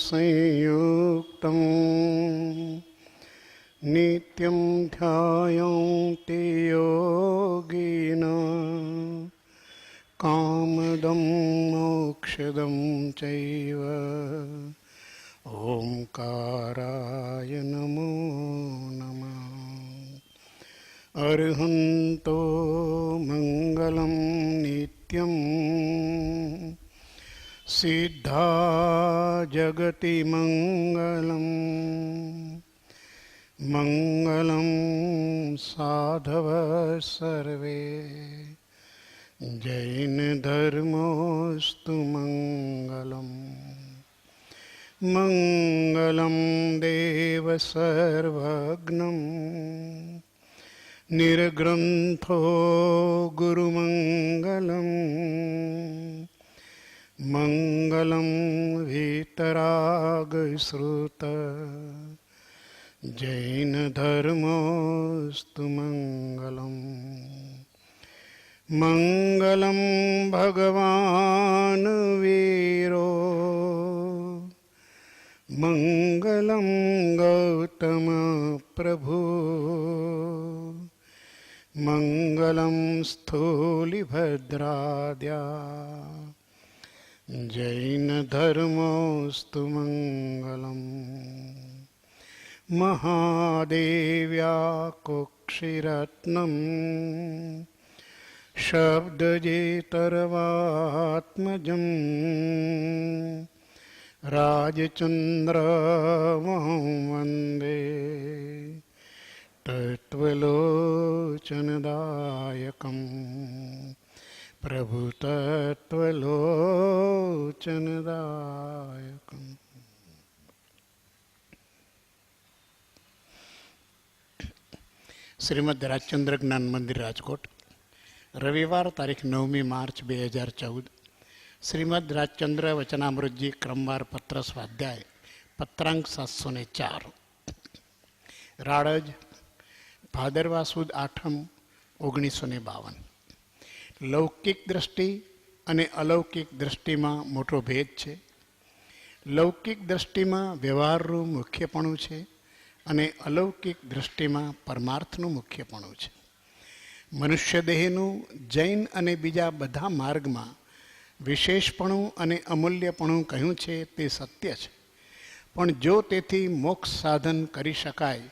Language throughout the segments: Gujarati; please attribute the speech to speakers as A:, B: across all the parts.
A: संयुक्तं नित्यं ध्यायन्ति योगिनः कामदं मोक्षदं चैव ओंकाराय नमो नमः। अर्हन्तो मंगलं नित्यं सिद्धा जगति मंगलं मंगलं साधव सर्वे जैन धर्मोस्तु मंगलम् मंगलं देव सर्वज्ञं निर्ग्रंथो गुरुमंगलम् मंगलं वीतरागश्रुत जैन धर्मोस्तु मंगलम् मंगलं भगवान् वीरो मंगलं गौतम प्रभु मंगलं स्थूलिभद्राद्या जैन धर्मोस्तु मंगलम् महादेव्या कुक्षिरत्नं शब्दजेतर्वात्मजं राजचन्द्रमहं वन्दे तत्त्वलोचनदायकम् प्रभुतत्त्वलोचनदायकम्। श्रीमद રાજચંદ્ર જ્ઞાન મંદિર રાજકોટ, રવિવાર તારીખ 9મી માર્ચ 2014. શ્રીમદ રાજચંદ્ર વચનામૃતજી ક્રમવાર પત્ર સ્વાધ્યાય પત્રાંક 704. રાળજ ભાદરવા સુદ આઠમ 1952. લૌકિક દ્રષ્ટિ અને અલૌકિક દ્રષ્ટિમાં મોટો ભેદ છે. લૌકિક દ્રષ્ટિમાં વ્યવહારનું મુખ્યપણું છે અને અલૌકિક દ્રષ્ટિમાં પરમાર્થનું મુખ્યપણું છે. મનુષ્ય દેહનું જૈન અને બીજા બધા માર્ગમાં વિશેષપણું અને અમૂલ્યપણું કહ્યું છે તે સત્ય છે, પણ જો તેથી મોક્ષ સાધન કરી શકાય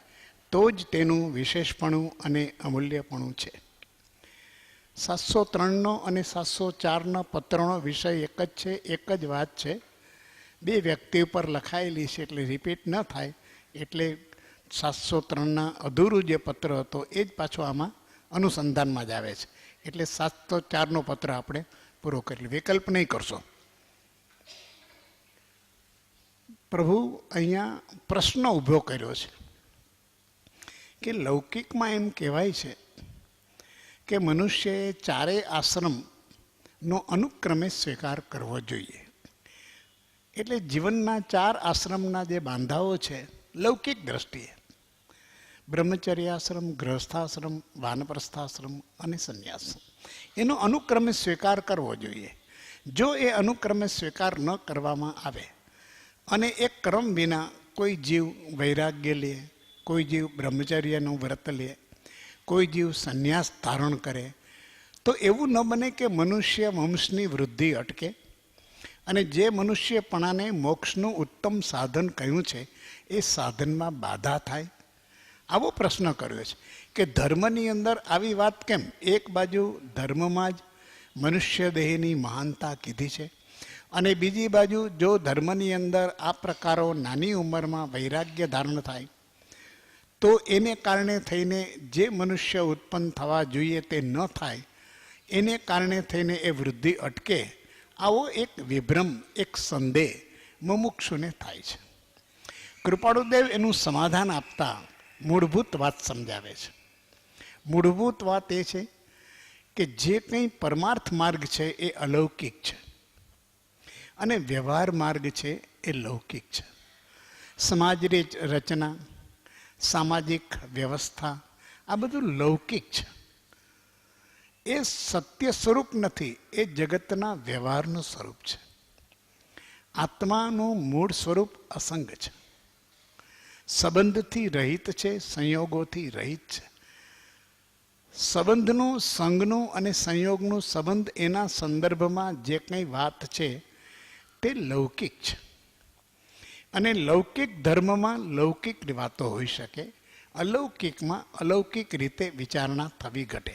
A: તો જ તેનું વિશેષપણું અને અમૂલ્યપણું છે. 703નો અને 704ના પત્રનો વિષય એક જ છે, એક જ વાત છે. બે વ્યક્તિ ઉપર લખાયેલી છે એટલે રિપીટ ન થાય, એટલે 703ના અધૂરું જે પત્ર હતો એ જ પાછો આમાં અનુસંધાનમાં જ આવે છે. એટલે 704નો પત્ર આપણે પૂરો કરી, વિકલ્પ નહીં કરશો. પ્રભુ અહીંયા પ્રશ્ન ઊભો કર્યો છે કે લૌકિકમાં એમ કહેવાય છે કે મનુષ્યએ ચારેય આશ્રમનો અનુક્રમે સ્વીકાર કરવો જોઈએ. એટલે જીવનના 4 આશ્રમના જે બાંધાઓ છે લૌકિક દ્રષ્ટિએ, બ્રહ્મચર્યાશ્રમ, ગૃહસ્થાશ્રમ, વાનપ્રસ્થાશ્રમ અને સંન્યાસ, એનો અનુક્રમે સ્વીકાર કરવો જોઈએ. જો એ અનુક્રમે સ્વીકાર ન કરવામાં આવે અને એક ક્રમ વિના કોઈ જીવ વૈરાગ્ય લે, કોઈ જીવ બ્રહ્મચર્યનું વ્રત લે, કોઈ જીવ સંન્યાસ ધારણ કરે, તો એવું ન બને કે મનુષ્ય વંશની વૃદ્ધિ અટકે અને જે મનુષ્યપણાને મોક્ષનું ઉત્તમ સાધન કહ્યું છે એ સાધનમાં બાધા થાય. આવો પ્રશ્ન કર્યો છે કે ધર્મની અંદર આવી વાત કેમ? એક બાજુ ધર્મમાં જ મનુષ્ય દેહની મહાનતા કીધી છે અને બીજી બાજુ જો ધર્મની અંદર આ પ્રકારો નાની ઉંમરમાં વૈરાગ્ય ધારણ થાય તો એને કારણે થઈને જે મનુષ્ય ઉત્પન્ન થવા જોઈએ તે ન થાય, એને કારણે થઈને એ વૃદ્ધિ અટકે. આવો એક વિભ્રમ, એક સંદેહ મુમુક્ષુને થાય છે. કૃપાળુદેવ એનું સમાધાન આપતા મૂળભૂત વાત સમજાવે છે. મૂળભૂત વાત એ છે કે જે કંઈ પરમાર્થ માર્ગ છે એ અલૌકિક છે અને વ્યવહાર માર્ગ છે એ લૌકિક છે. સમાજ રચના, સામાજિક વ્યવસ્થા, આ બધું લૌકિક છે. એ સત્ય સ્વરૂપ નથી, એ જગતના વ્યવહારનું સ્વરૂપ છે. આત્માનું મૂળ સ્વરૂપ અસંગ છે, સંબંધથી રહિત છે, સંયોગોથી રહિત છે. સંબંધનું, સંગનું અને સંયોગનું સંબંધ એના સંદર્ભમાં જે કંઈ વાત છે તે લૌકિક છે. અને લૌકિક ધર્મમાં લૌકિક વાતો હોઈ શકે, અલૌકિકમાં અલૌકિક રીતે વિચારણા થવી ઘટે.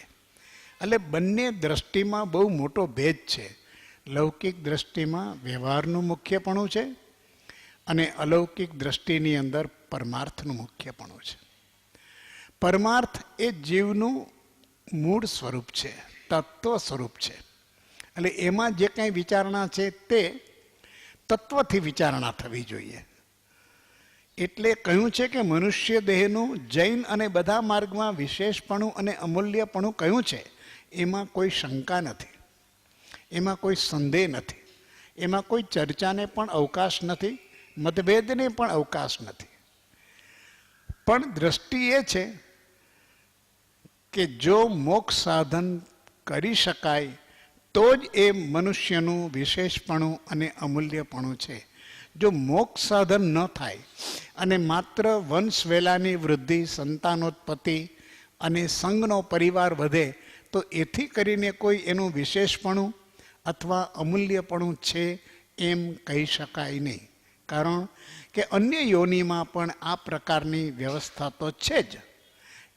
A: એટલે બંને દ્રષ્ટિમાં બહુ મોટો ભેદ છે. લૌકિક દ્રષ્ટિમાં વ્યવહારનું મુખ્યપણું છે અને અલૌકિક દ્રષ્ટિની અંદર પરમાર્થનું મુખ્યપણું છે. પરમાર્થ એ જીવનું મૂળ સ્વરૂપ છે, તત્વ સ્વરૂપ છે. એટલે એમાં જે કંઈ વિચારણા છે તે તત્વથી વિચારણા થવી જોઈએ. એટલે કહ્યું છે કે મનુષ્ય દેહનું જૈન અને બધા માર્ગમાં વિશેષપણું અને અમૂલ્યપણું કહ્યું છે. એમાં કોઈ શંકા નથી, એમાં કોઈ સંદેહ નથી, એમાં કોઈ ચર્ચાને પણ અવકાશ નથી, મતભેદને પણ અવકાશ નથી. પણ દ્રષ્ટિ એ છે કે જો મોક્ષ સાધન કરી શકાય તો જ એ મનુષ્યનું વિશેષપણું અને અમૂલ્યપણું છે. જો મોક્ષ સાધન ન થાય અને માત્ર વંશ વેલાની વૃદ્ધિ, સંતાનોત્પત્તિ અને સંઘનો પરિવાર વધે તો એથી કરીને કોઈ એનું વિશેષપણું અથવા અમૂલ્યપણું છે એમ કહી શકાય નહીં. કારણ કે અન્ય યોનિમાં પણ આ પ્રકારની વ્યવસ્થા તો છે જ,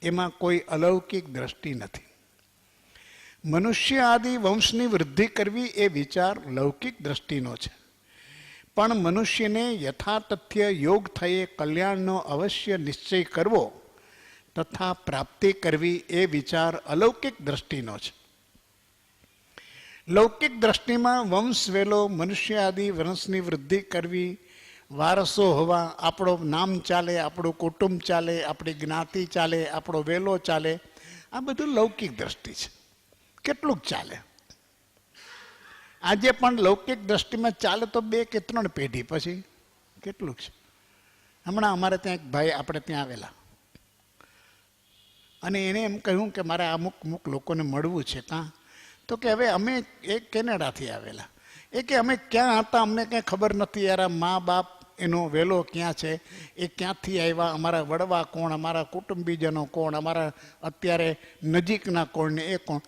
A: એમાં કોઈ અલૌકિક દ્રષ્ટિ નથી. મનુષ્ય આદિ વંશની વૃદ્ધિ કરવી એ વિચાર લૌકિક દ્રષ્ટિનો છે. પણ મનુષ્યને યથાતથ્ય યોગ થયે કલ્યાણનો અવશ્ય નિશ્ચય કરવો તથા પ્રાપ્તિ કરવી એ વિચાર અલૌકિક દ્રષ્ટિનો છે. લૌકિક દ્રષ્ટિમાં વંશ વેલો, મનુષ્ય આદિ વંશની વૃદ્ધિ કરવી, વારસો હોવા, આપણો નામ ચાલે, આપણું કુટુંબ ચાલે, આપણી જ્ઞાતિ ચાલે, આપણો વેલો ચાલે, આ બધું લૌકિક દ્રષ્ટિ છે. કેટલુંક ચાલે? આજે પણ લૌકિક દ્રષ્ટિમાં ચાલે તો 2 કે 3 પેઢી, પછી કેટલુંક છે. હમણાં અમારે ત્યાં એક ભાઈ આપણે ત્યાં આવેલા અને એને એમ કહ્યું કે મારે અમુક લોકોને મળવું છે. કાં? તો કે હવે અમે એક કેનેડાથી આવેલા, એ કે અમે ક્યાં હતા અમને કંઈ ખબર નથી યાર. મા બાપ એનો વેલો ક્યાં છે, એ ક્યાંથી આવ્યા, અમારા વડવા કોણ, અમારા કુટુંબીજનો કોણ, અમારા અત્યારે નજીકના કોણ ને એ કોણ.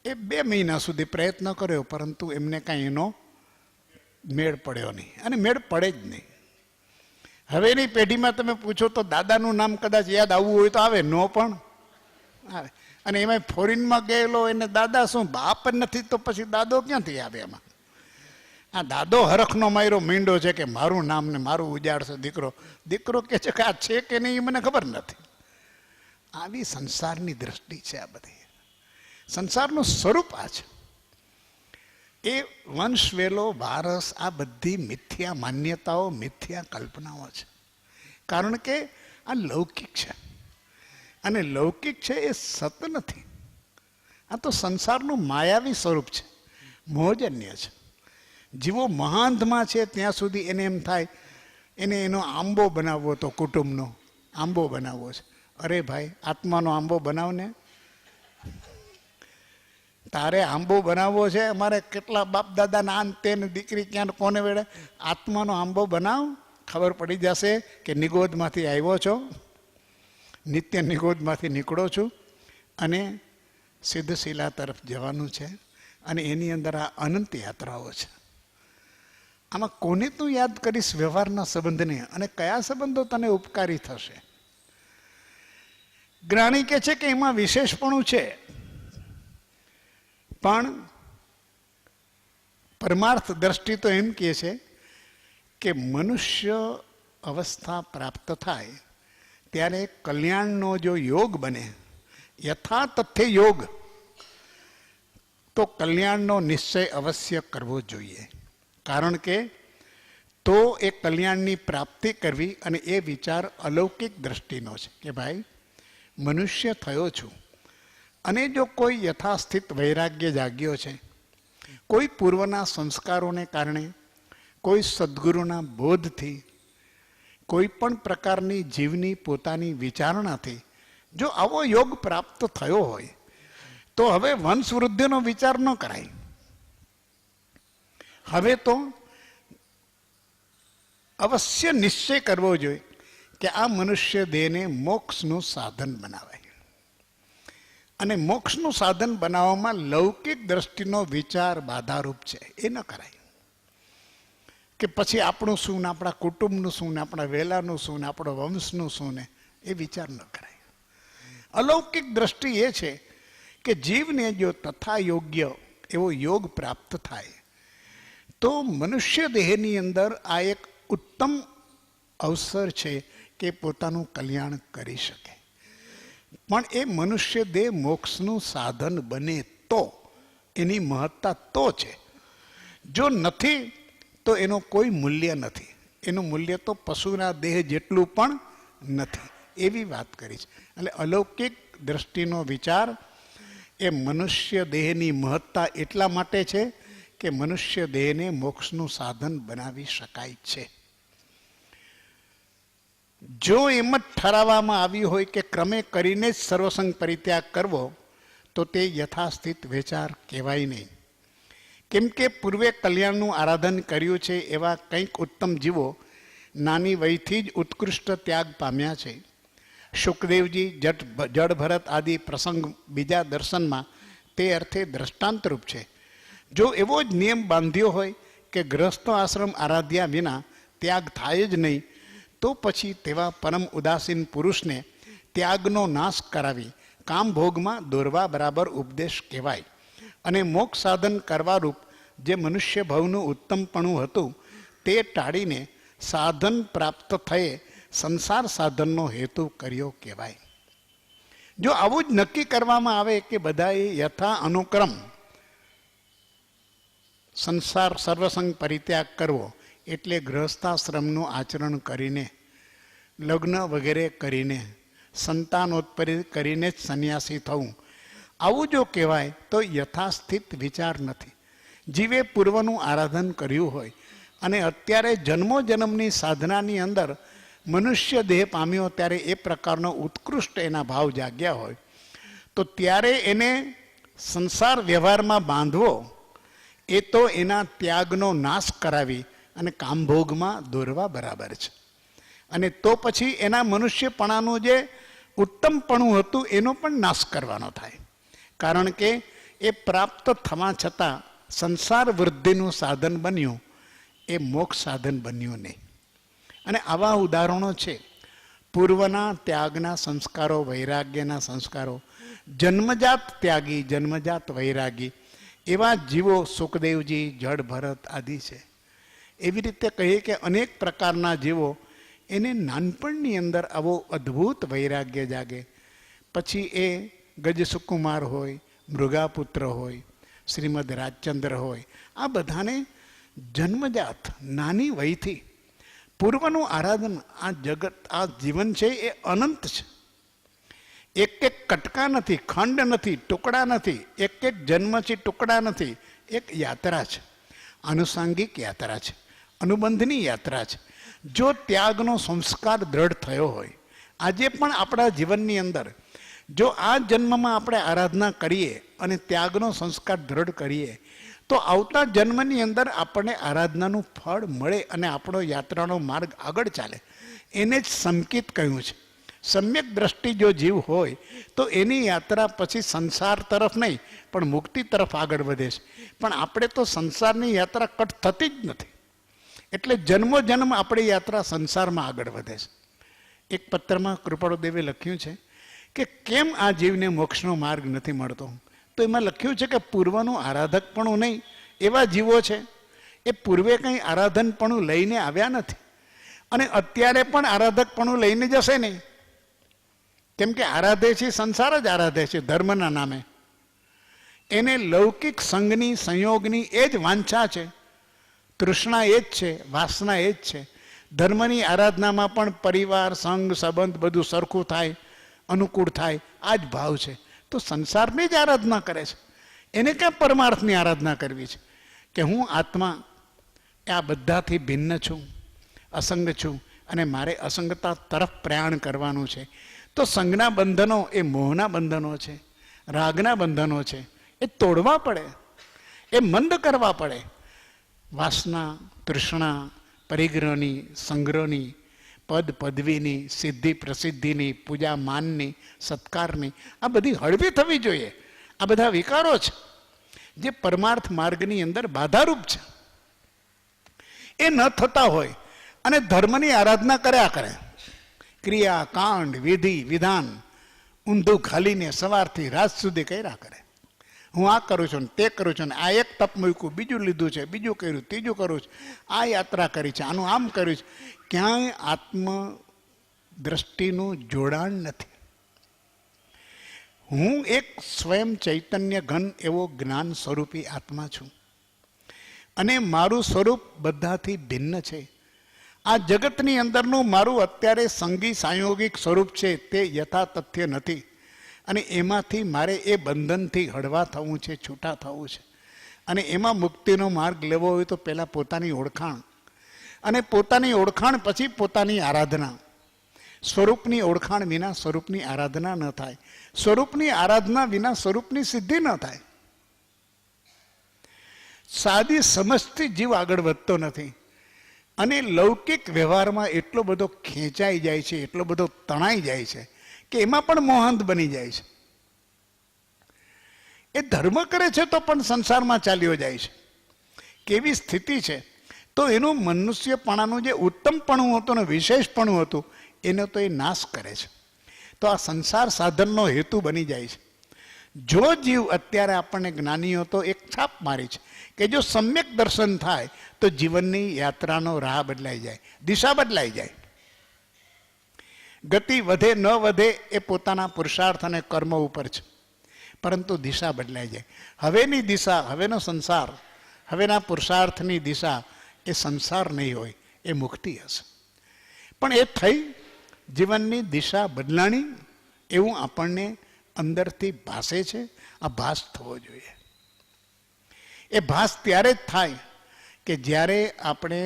A: એ 2 મહિના સુધી પ્રયત્ન કર્યો પરંતુ એમને કાંઈ એનો મેળ પડ્યો નહીં અને મેળ પડે જ નહીં. હવે એની પેઢીમાં તમે પૂછો તો દાદાનું નામ કદાચ યાદ આવવું હોય તો આવે, નો પણ આવે. અને એમાં ફોરેનમાં ગયેલો એને દાદા શું, બાપ જ નથી તો પછી દાદો ક્યાંથી આવે? એમાં આ દાદો હરખનો માયરો મીંડો છે કે મારું નામ ને મારું ઉજાડશે દીકરો. દીકરો કે છે કે આ છે કે નહીં મને ખબર નથી. આવી સંસારની દ્રષ્ટિ છે. આ બધી સંસારનું સ્વરૂપ આ છે. એ વંશ વેલો, વારસ, આ બધી મિથ્યા માન્યતાઓ, મિથ્યા કલ્પનાઓ છે. કારણ કે આ લૌકિક છે અને લૌકિક છે એ સત નથી. આ તો સંસારનું માયાવી સ્વરૂપ છે, મોહજન્ય છે. જીવો મહાંતમાં છે ત્યાં સુધી એને એમ થાય એને એનો આંબો બનાવવો, તો કુટુંબનો આંબો બનાવવો છે. અરે ભાઈ, આત્માનો આંબો બનાવને. તારે આંબો બનાવવો છે, અમારે કેટલા બાપ દાદાના અંતે દીકરી ક્યાં કોને વેળે. આત્માનો આંબો બનાવ, ખબર પડી જશે કે નિગોદમાંથી આવ્યો છો, નિત્ય નિગોદમાંથી નીકળો છું અને સિદ્ધશિલા તરફ જવાનું છે. અને એની અંદર આ અનંત યાત્રાઓ છે. આમાં કોને તું યાદ કરીશ વ્યવહારના સંબંધને, અને કયા સંબંધો તને ઉપકારી થશે? જ્ઞાની કહે છે કે એમાં વિશેષપણું છે, પણ પરમાર્થ દ્રષ્ટિ તો એમ કહે છે કે મનુષ્ય અવસ્થા પ્રાપ્ત થાય ત્યારે કલ્યાણનો જો યોગ બને, યથાતથ્ય યોગ, તો કલ્યાણનો નિશ્ચય અવશ્ય કરવો જોઈએ. કારણ કે તો એ કલ્યાણની પ્રાપ્તિ કરવી, અને એ વિચાર અલૌકિક દ્રષ્ટિનો છે કે ભાઈ મનુષ્ય થયો છું અને જો કોઈ યથાસ્થિત વૈરાગ્ય જાગ્યો છે, કોઈ પૂર્વના સંસ્કારોને કારણે, કોઈ સદ્ગુરુના બોધથી, કોઈ પણ પ્રકારની જીવની પોતાની વિચારણાથી જો આવો યોગ પ્રાપ્ત થયો હોય તો હવે વંશવૃદ્ધિનો વિચાર ન કરાય. હવે તો અવશ્ય નિશ્ચય કરવો જોઈએ કે આ મનુષ્ય દેહને મોક્ષનું સાધન બનાવાય. અને મોક્ષનું સાધન બનાવવામાં લૌકિક દ્રષ્ટિનો વિચાર બાધારૂપ છે, એ ન કરાય. કે પછી આપણું શું ને આપણા કુટુંબનું શું ને આપણા વેલાનું શું ને આપણો વંશનું શું ને એ વિચાર ન કરાય. અલૌકિક દ્રષ્ટિ એ છે કે જીવને જો તથા યોગ્ય એવો યોગ પ્રાપ્ત થાય તો મનુષ્ય દેહની અંદર આ એક ઉત્તમ અવસર છે કે પોતાનું કલ્યાણ કરી શકે. પણ એ મનુષ્ય દેહ મોક્ષનું સાધન બને તો એની મહત્તા તો છે. જો નથી તો એનો કોઈ મૂલ્ય નથી. એનું મૂલ્ય તો પશુના દેહ જેટલું પણ નથી, એવી વાત કરી છે. એટલે અલૌકિક દ્રષ્ટિનો વિચાર એ મનુષ્ય દેહની મહત્તા એટલા માટે છે કે મનુષ્ય દેહને મોક્ષનું સાધન બનાવી શકાય છે. જો એમ જ ઠરાવવામાં આવ્યું હોય કે ક્રમે કરીને જ સર્વસંગ પરિત્યાગ કરવો તો તે યથાસ્થિત વિચાર કહેવાય નહીં. કેમ કે પૂર્વે કલ્યાણનું આરાધન કર્યું છે એવા કંઈક ઉત્તમ જીવો નાની વયથી જ ઉત્કૃષ્ટ ત્યાગ પામ્યા છે. શુકદેવજી, જડ ભરત આદિ પ્રસંગ બીજા દર્શનમાં તે અર્થે દ્રષ્ટાંતરૂપ છે. જો એવો જ નિયમ બાંધ્યો હોય કે ગ્રહસ્થ આશ્રમ આરાધ્યા વિના ત્યાગ થાય જ નહીં તો પછી તેવા પરમ ઉદાસીન પુરુષને ત્યાગનો નાશ કરાવી કામભોગમાં દોરવા બરાબર ઉપદેશ કહેવાય. અને મોક્ષ સાધન કરવારૂપ જે મનુષ્ય ભવનું ઉત્તમપણું હતું તે ટાળીને સાધન પ્રાપ્ત થયે સંસાર સાધનનો હેતુ કર્યો કહેવાય. જો આવું જ નક્કી કરવામાં આવે કે બધાએ યથા અનુક્રમ સંસાર સર્વસંગ પરિત્યાગ કરવો એટલે ગૃહસ્થાશ્રમનું આચરણ કરીને, લગ્ન વગેરે કરીને, સંતાનોત્પત્તિ કરીને જ સંન્યાસી થવું, આવું જો કહેવાય તો યથાસ્થિત વિચાર નથી. જીવે પૂર્વનું આરાધન કર્યું હોય અને અત્યારે જન્મો જન્મની સાધનાની અંદર મનુષ્ય દેહ પામ્યો ત્યારે એ પ્રકારનો ઉત્કૃષ્ટ એના ભાવ જાગ્યા હોય તો ત્યારે એને સંસાર વ્યવહારમાં બાંધવો એ તો એના ત્યાગનો નાશ કરાવી અને કામભોગમાં દોરવા બરાબર છે. અને તો પછી એના મનુષ્યપણાનું જે ઉત્તમપણું હતું એનો પણ નાશ કરવાનો થાય. કારણ કે એ પ્રાપ્ત થવા છતાં સંસાર વૃદ્ધિનું સાધન બન્યું, એ મોક્ષ સાધન બન્યું નહીં. અને આવા ઉદાહરણો છે. પૂર્વના ત્યાગના સંસ્કારો, વૈરાગ્યના સંસ્કારો, જન્મજાત ત્યાગી, જન્મજાત વૈરાગી એવા જીવો સુખદેવજી, જડ ભરત આદિ છે. એવી રીતે કહીએ કે અનેક પ્રકારના જીવો એને નાનપણની અંદર આવો અદ્ભુત વૈરાગ્ય જાગે. પછી એ ગજ સુકુમાર હોય, મૃગાપુત્ર હોય, શ્રીમદ રાજચંદ્ર હોય, આ બધાને જન્મજાત નાની વયથી પૂર્વનું આરાધન, આ જગત, આ જીવન છે એ અનંત છે. એક એક કટકા નથી, ખંડ નથી, ટુકડા નથી, એક એક જન્મ છે, ટુકડા નથી. એક યાત્રા છે, આનુષાંગિક યાત્રા છે, અનુબંધની યાત્રા છે. જો ત્યાગનો સંસ્કાર દ્રઢ થયો હોય, આજે પણ આપણા જીવનની અંદર જો આ જન્મમાં આપણે આરાધના કરીએ અને ત્યાગનો સંસ્કાર દ્રઢ કરીએ તો આવતા જન્મની અંદર આપણને આરાધનાનું ફળ મળે અને આપણો યાત્રાનો માર્ગ આગળ ચાલે. એને જ સંકિત કહ્યું છે. સમ્યક દ્રષ્ટિ જો જીવ હોય તો એની યાત્રા પછી સંસાર તરફ નહીં પણ મુક્તિ તરફ આગળ વધે છે. પણ આપણે તો સંસારની યાત્રા કટ થતી જ નથી. એટલે જન્મો જન્મ આપણી યાત્રા સંસારમાં આગળ વધે છે. એક પત્રમાં કૃપાળુદેવે લખ્યું છે કે કેમ આ જીવને મોક્ષનો માર્ગ નથી મળતો. તો એમાં લખ્યું છે કે પૂર્વનું આરાધકપણું નહીં એવા જીવો છે એ પૂર્વે કંઈ આરાધનપણું લઈને આવ્યા નથી અને અત્યારે પણ આરાધકપણું લઈને જશે નહીં. કેમ કે આરાધે છે, સંસાર જ આરાધે છે ધર્મના નામે. એને લૌકિક સંઘની, સંયોગની એ જ વાંછા છે, તૃષ્ણા એ જ છે, વાસના એ જ છે. ધર્મની આરાધનામાં પણ પરિવાર, સંઘ, સંબંધ બધું સરખું થાય, અનુકૂળ થાય, આ જ ભાવ છે. તો સંસારની જ આરાધના કરે છે. એને ક્યાં પરમાર્થની આરાધના કરવી છે કે હું આત્મા આ બધાથી ભિન્ન છું, અસંગ છું અને મારે અસંગતા તરફ પ્રયાણ કરવાનું છે. તો સંઘના બંધનો એ મોહના બંધનો છે, રાગના બંધનો છે, એ તોડવા પડે, એ મંદ કરવા પડે. વાસના, તૃષ્ણા, પરિગ્રહની, સંગ્રહની, પદ પદવીની, સિદ્ધિ પ્રસિદ્ધિની, પૂજા માનની, સત્કારની, આ બધી હળવી થવી જોઈએ. આ બધા વિકારો છે જે પરમાર્થ માર્ગની અંદર બાધારૂપ છે. એ ન થતા હોય અને ધર્મની આરાધના કર્યા કરે, ક્રિયા કાંડ વિધિ વિધાન ઊંધું ખાલીને સવારથી રાત સુધી કર્યા કરે. હું આ કરું છું ને તે કરું છું ને આ એક તપ મૂક્યું, બીજું લીધું છે, બીજું કર્યું, ત્રીજું કરું છું, આ યાત્રા કરી છે, આનું આમ કર્યું છે. ક્યાંય આત્મ દ્રષ્ટિનું જોડાણ નથી. હું એક સ્વયં ચૈતન્ય ઘન એવો જ્ઞાન સ્વરૂપી આત્મા છું અને મારું સ્વરૂપ બધાથી ભિન્ન છે. આ જગતની અંદરનું મારું અત્યારે સંગી સાંયોગિક સ્વરૂપ છે તે યથા તથ્ય નથી અને એમાંથી મારે એ બંધનથી હળવા થવું છે, છૂટા થવું છે. અને એમાં મુક્તિનો માર્ગ લેવો હોય તો પહેલાં પોતાની ઓળખાણ, અને પોતાની ઓળખાણ પછી પોતાની આરાધના. સ્વરૂપની ઓળખાણ વિના સ્વરૂપની આરાધના ન થાય, સ્વરૂપની આરાધના વિના સ્વરૂપની સિદ્ધિ ન થાય. સાદી સમજથી જીવ આગળ વધતો નથી અને લૌકિક વ્યવહારમાં એટલો બધો ખેંચાઈ જાય છે, એટલો બધો તણાઈ જાય છે કે એમાં પણ મોહાંત બની જાય છે. એ ધર્મ કરે છે તો પણ સંસારમાં ચાલ્યો જાય છે. કેવી સ્થિતિ છે! તો એનું મનુષ્યપણાનું જે ઉત્તમપણું હતું ને વિશેષપણું હતું એનો તો એ નાશ કરે છે. તો આ સંસાર સાધનનો હેતુ બની જાય છે. જો જીવ અત્યારે આપણને જ્ઞાનીઓ તો એક છાપ મારી છે કે જો સમ્યક દર્શન થાય તો જીવનની યાત્રાનો રાહ બદલાઈ જાય, દિશા બદલાઈ જાય. ગતિ વધે ન વધે એ પોતાના પુરુષાર્થ અને કર્મ ઉપર છે, પરંતુ દિશા બદલાઈ જાય. હવેની દિશા, હવેનો સંસાર, હવેના પુરુષાર્થની દિશા એ સંસાર નહીં હોય, એ મુક્તિ હશે. પણ એ થઈ જીવનની દિશા બદલાણી એવું આપણને અંદરથી ભાસે છે. આ ભાસ થવો જોઈએ. એ ભાસ ત્યારે જ થાય કે જ્યારે આપણે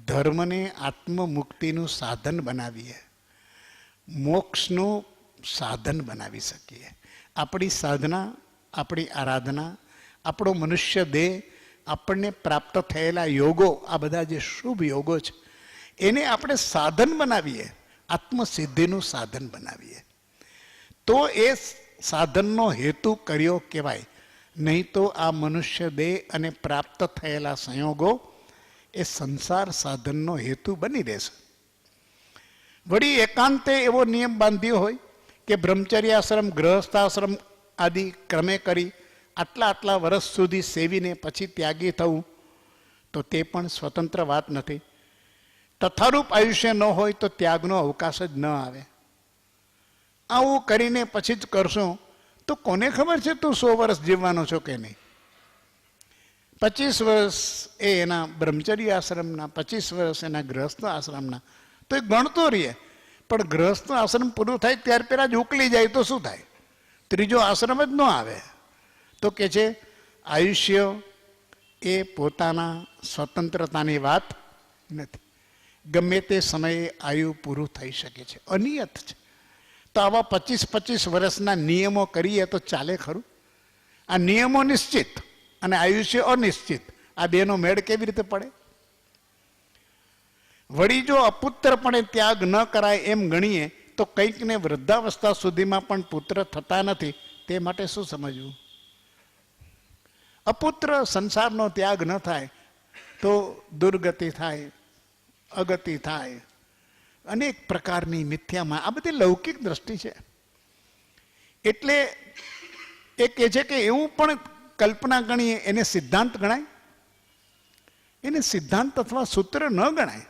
A: ધર્મને આત્મમુક્તિનું સાધન બનાવીએ, મોક્ષનું સાધન બનાવી શકીએ. આપણી સાધના, આપણી આરાધના, આપણો મનુષ્ય દેહ, આપણને પ્રાપ્ત થયેલા યોગો, આ બધા જે શુભ યોગો છે એને આપણે સાધન બનાવીએ, આત્મસિદ્ધિનું સાધન બનાવીએ તો એ સાધનનો હેતુ કર્યો કહેવાય. નહીં તો આ મનુષ્ય દેહ અને પ્રાપ્ત થયેલા સંયોગો એ સંસાર સાધનનો હેતુ બની રહેશે. વળી એકાંતે એવો નિયમ બાંધ્યો હોય કે બ્રહ્મચર્યાશ્રમ, ગૃહસ્થાશ્રમ આદિ ક્રમે કરી આટલા વર્ષ સુધી સેવીને પછી ત્યાગી થવું, તો તે પણ સ્વતંત્ર વાત નથી. તથારૂપ આયુષ્ય ન હોય તો ત્યાગનો અવકાશ જ ન આવે. આવું કરીને પછી જ કરશો તો કોને ખબર છે તું 100 વર્ષ જીવવાનો છો કે નહીં. 25 વર્ષ એ એના બ્રહ્મચર્ય આશ્રમના, 25 વર્ષ એના ગૃહસ્થ આશ્રમના, તો એ ગણતો રહીએ. પણ ગૃહસ્થ આશ્રમ પૂરું થાય ત્યાર પહેલા જ ઉકલી જાય તો શું થાય? ત્રીજો આશ્રમ જ ન આવે. તો કે છે આયુષ્ય એ પોતાના સ્વતંત્રતાની વાત નથી. ગમે તે સમયે આયુ પૂરું થઈ શકે છે, અનિયત છે. તો આવા 25 વર્ષના નિયમો કરીએ તો ચાલે ખરું? આ નિયમો નિશ્ચિત અને આયુષ્ય અનિશ્ચિત, આ બેનો મેળ કેવી રીતે પડે? વળી જો અપુત્રપણે ત્યાગ ન કરાય એમ ગણીએ તો કંઈકને વૃદ્ધાવસ્થા સુધીમાં પણ પુત્ર થતા નથી, તે માટે શું સમજવું? અપુત્ર સંસારનો ત્યાગ ન થાય તો દુર્ગતિ થાય, અગતિ થાય, અનેક પ્રકારની મિથ્યામાં, આ બધી લૌકિક દ્રષ્ટિ છે. એટલે એ કહે છે કે એવું પણ કલ્પના ગણીએ એને સિદ્ધાંત ગણાય? એને સિદ્ધાંત અથવા સૂત્ર ન ગણાય.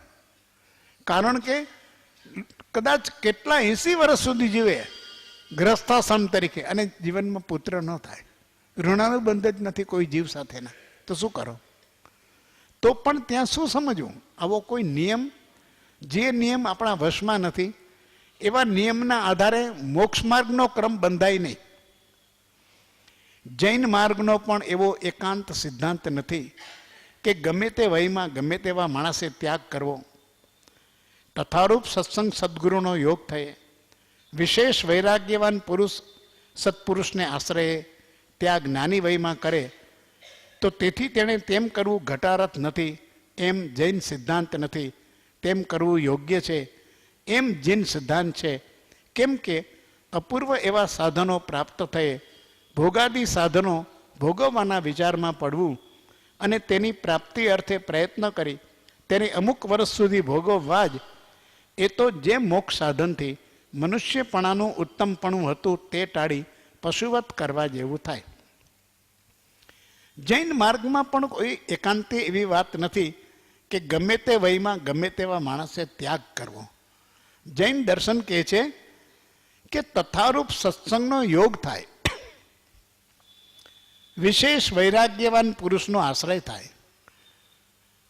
A: કારણ કે કદાચ કેટલા 80 વર્ષ સુધી જીવે ગ્રસ્થાશ્રમ તરીકે અને જીવનમાં પુત્ર ન થાય, ઋણાનુબંધ જ નથી કોઈ જીવ સાથેના, તો શું કરો? તો પણ ત્યાં શું સમજવું? આવો કોઈ નિયમ, જે નિયમ આપણા વશમાં નથી, એવા નિયમના આધારે મોક્ષ માર્ગનો ક્રમ બંધાય નહીં. જૈન માર્ગનો પણ એવો એકાંત સિદ્ધાંત નથી કે ગમે તે વયમાં ગમે તેવા માણસે ત્યાગ કરવો. તથારૂપ સત્સંગ સદગુરુનો યોગ થયે, વિશેષ વૈરાગ્યવાન પુરુષ સત્પુરુષને આશ્રયે ત્યાગ નાની વયમાં કરે તો તેથી તેણે તેમ કરવું ઘટારથ નથી, એમ જૈન સિદ્ધાંત નથી, તેમ કરવું યોગ્ય છે એમ જૈન સિદ્ધાંત છે. કેમ કે અપૂર્વ એવા સાધનો પ્રાપ્ત થયે ભોગાદી સાધનો ભોગવવાના વિચારમાં પડવું અને તેની પ્રાપ્તિ અર્થે પ્રયત્ન કરી તેને અમુક વર્ષ સુધી ભોગવવા જ, એ તો જે મોક્ષ સાધનથી મનુષ્યપણાનું ઉત્તમપણું હતું તે ટાળી પશુવત કરવા જેવું થાય. જૈન માર્ગમાં પણ કોઈ એકાંતે એવી વાત નથી કે ગમે તે વયમાં ગમે તેવા માણસે ત્યાગ કરવો. જૈન દર્શન કહે છે કે તથારૂપ સત્સંગનો યોગ થાય, વિશેષ વૈરાગ્યવાન પુરુષનો આશ્રય થાય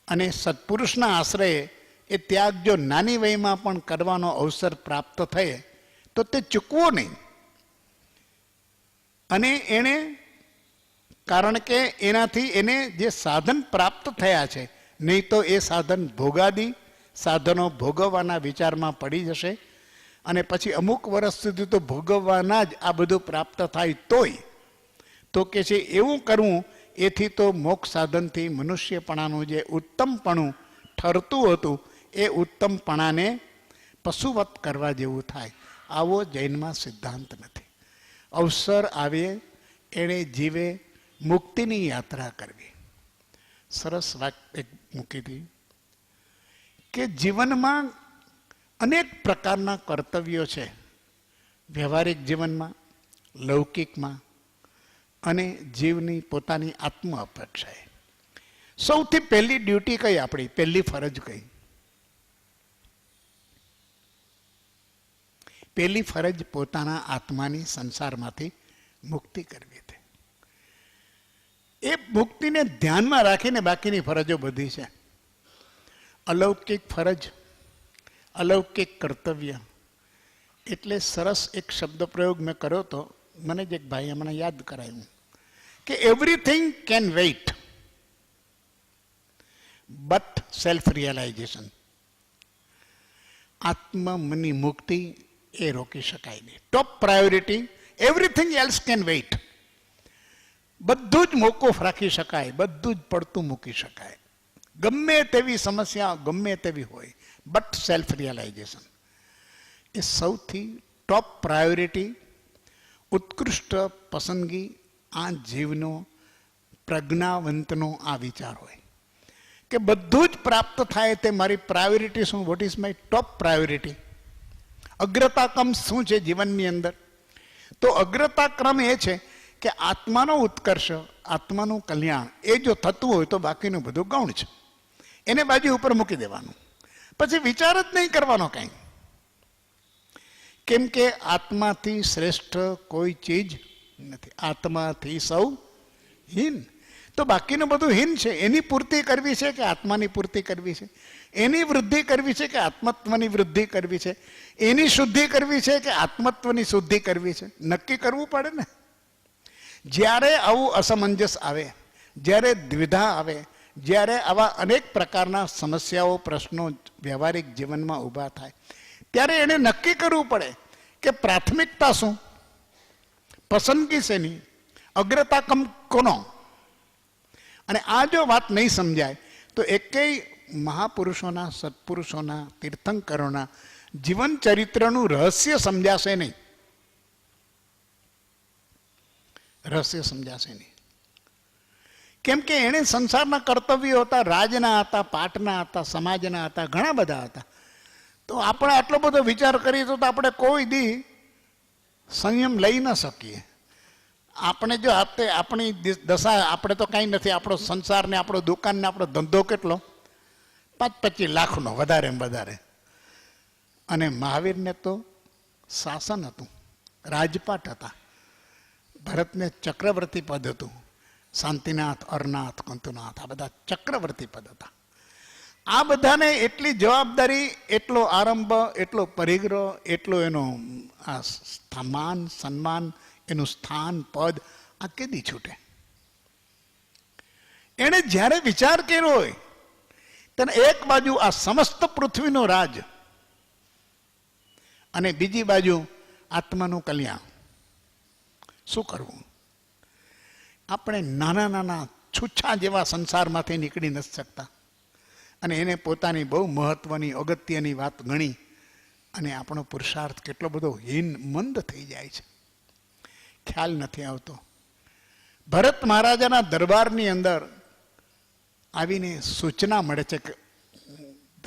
A: અને સત્પુરુષના આશ્રયે એ ત્યાગ જો નાની વયમાં પણ કરવાનો અવસર પ્રાપ્ત થયે તો તે ચૂકવો નહીં. અને એણે કારણ કે એનાથી એને જે સાધન પ્રાપ્ત થયા છે, નહીં તો એ સાધન ભોગાદી સાધનો ભોગવવાના વિચારમાં પડી જશે અને પછી અમુક વર્ષ સુધી તો ભોગવવાના જ આ બધું પ્રાપ્ત થાય તોય તો કે છે એવું કરવું એથી તો મોક્ષ સાધનથી મનુષ્યપણાનું જે ઉત્તમપણું ઠરતું હતું એ ઉત્તમપણાને પશુવત કરવા જેવું થાય. આવો જૈનમાં સિદ્ધાંત નથી. અવસર આવે એણે જીવે મુક્તિની યાત્રા કરવી. સરસ વાત એક મૂકી હતી કે જીવનમાં અનેક પ્રકારના કર્તવ્યો છે, વ્યવહારિક જીવનમાં, લૌકિકમાં અને જીવની પોતાની આત્મ અપેક્ષાએ. સૌથી પહેલી ડ્યુટી કઈ આપણી, પહેલી ફરજ કઈ? પહેલી ફરજ પોતાના આત્માની સંસારમાંથી મુક્તિ કરવી છે. એ મુક્તિને ધ્યાનમાં રાખીને બાકીની ફરજો બધી છે. અલૌકિક ફરજ, અલૌકિક કર્તવ્ય. એટલે સરસ એક શબ્દ પ્રયોગ મેં કર્યો તો, મને જ એક ભાઈએ મને યાદ કરાયું કે everything can wait but self realization. આત્મની મુક્તિ એ રોકી શકાય નહીં. Top priority, everything else can wait. બધું જ મોકૂફ રાખી શકાય, બધું જ પડતું મૂકી શકાય, ગમે તેવી સમસ્યા ગમે તેવી હોય, બટ સેલ્ફ રિયલાઇઝેશન એ સૌથી ટોપ પ્રાયોરિટી, ઉત્કૃષ્ટ પસંદગી આ જીવનો, પ્રજ્ઞાવંતનો આ વિચાર હોય કે બધું જ પ્રાપ્ત થાય તે મારી પ્રાયોરિટી શું? What is my top priority? અગ્રતાક્રમ શું છે જીવનની અંદર? તો અગ્રતાક્રમ એ છે કે આત્માનો ઉત્કર્ષ, આત્માનું કલ્યાણ એ જો થતું હોય તો બાકીનું બધું ગૌણ છે, એને બાજુ ઉપર મૂકી દેવાનું, પછી વિચાર જ નહીં કરવાનો કાંઈ. કેમ કે આત્માથી શ્રેષ્ઠ કોઈ ચીજ નથી, આત્માથી સૌ હીન. તો બાકીનું બધું હીન છે. એની પૂર્તિ કરવી છે કે આત્માની પૂર્તિ કરવી છે? એની વૃદ્ધિ કરવી છે કે આત્મત્વની વૃદ્ધિ કરવી છે? એની શુદ્ધિ કરવી છે કે આત્મત્વની શુદ્ધિ કરવી છે? નક્કી કરવું પડે ને. જ્યારે આવું અસમંજસ આવે, જ્યારે દ્વિધા આવે, જ્યારે આવા અનેક પ્રકારના સમસ્યાઓ, પ્રશ્નો વ્યવહારિક જીવનમાં ઊભા થાય, ત્યારે એને નક્કી કરવું પડે કે પ્રાથમિકતા શું, પસંદગી શેની, અગ્રતાક્રમ કોનો? અને આ જો વાત નહીં સમજાય તો એકેય મહાપુરુષોના, સત્પુરુષોના, તીર્થંકરોના જીવન ચરિત્રનું રહસ્ય સમજાશે નહીં. રહસ્ય સમજાશે નહીં. કેમ કે એણે સંસારના કર્તવ્યો હતા, રાજના હતા, પાટના હતા, સમાજના હતા, ઘણા બધા હતા. તો આપણે આટલો બધો વિચાર કરીએ તો આપણે કોઈ દી સંયમ લઈ ન શકીએ. આપણે જો આપણી દશા, આપણે તો કાંઈ નથી, આપણો સંસાર ને આપણો દુકાન ને આપણો ધંધો કેટલો, 5-25 લાખનો વધારે વધારે. અને મહાવીરને તો શાસન હતું, રાજપાટ હતા. ભરતને ચક્રવર્તી પદ હતું, શાંતિનાથ, અરનાથ, કંતુનાથ, આ બધા ચક્રવર્તી પદ હતા. આ બધાને એટલી જવાબદારી, એટલો આરંભ, એટલો પરિગ્રહ, એટલો એનો આ માન સન્માન, એનું સ્થાન, પદ આ કેદી છૂટે? એણે જ્યારે વિચાર કર્યો હોય તેને એક બાજુ આ સમસ્ત પૃથ્વીનો રાજ અને બીજી બાજુ આત્માનું કલ્યાણ. શું કરવું? આપણે નાના નાના છૂછા જેવા સંસારમાંથી નીકળી નથી શકતા. અને એને પોતાની બહુ મહત્વની અગત્યની વાત ગણી અને આપણો પુરુષાર્થ કેટલો બધો મંદ થઈ જાય છે, ખ્યાલ નથી આવતો. ભરત મહારાજાના દરબારની અંદર આવીને સૂચના મળે છે કે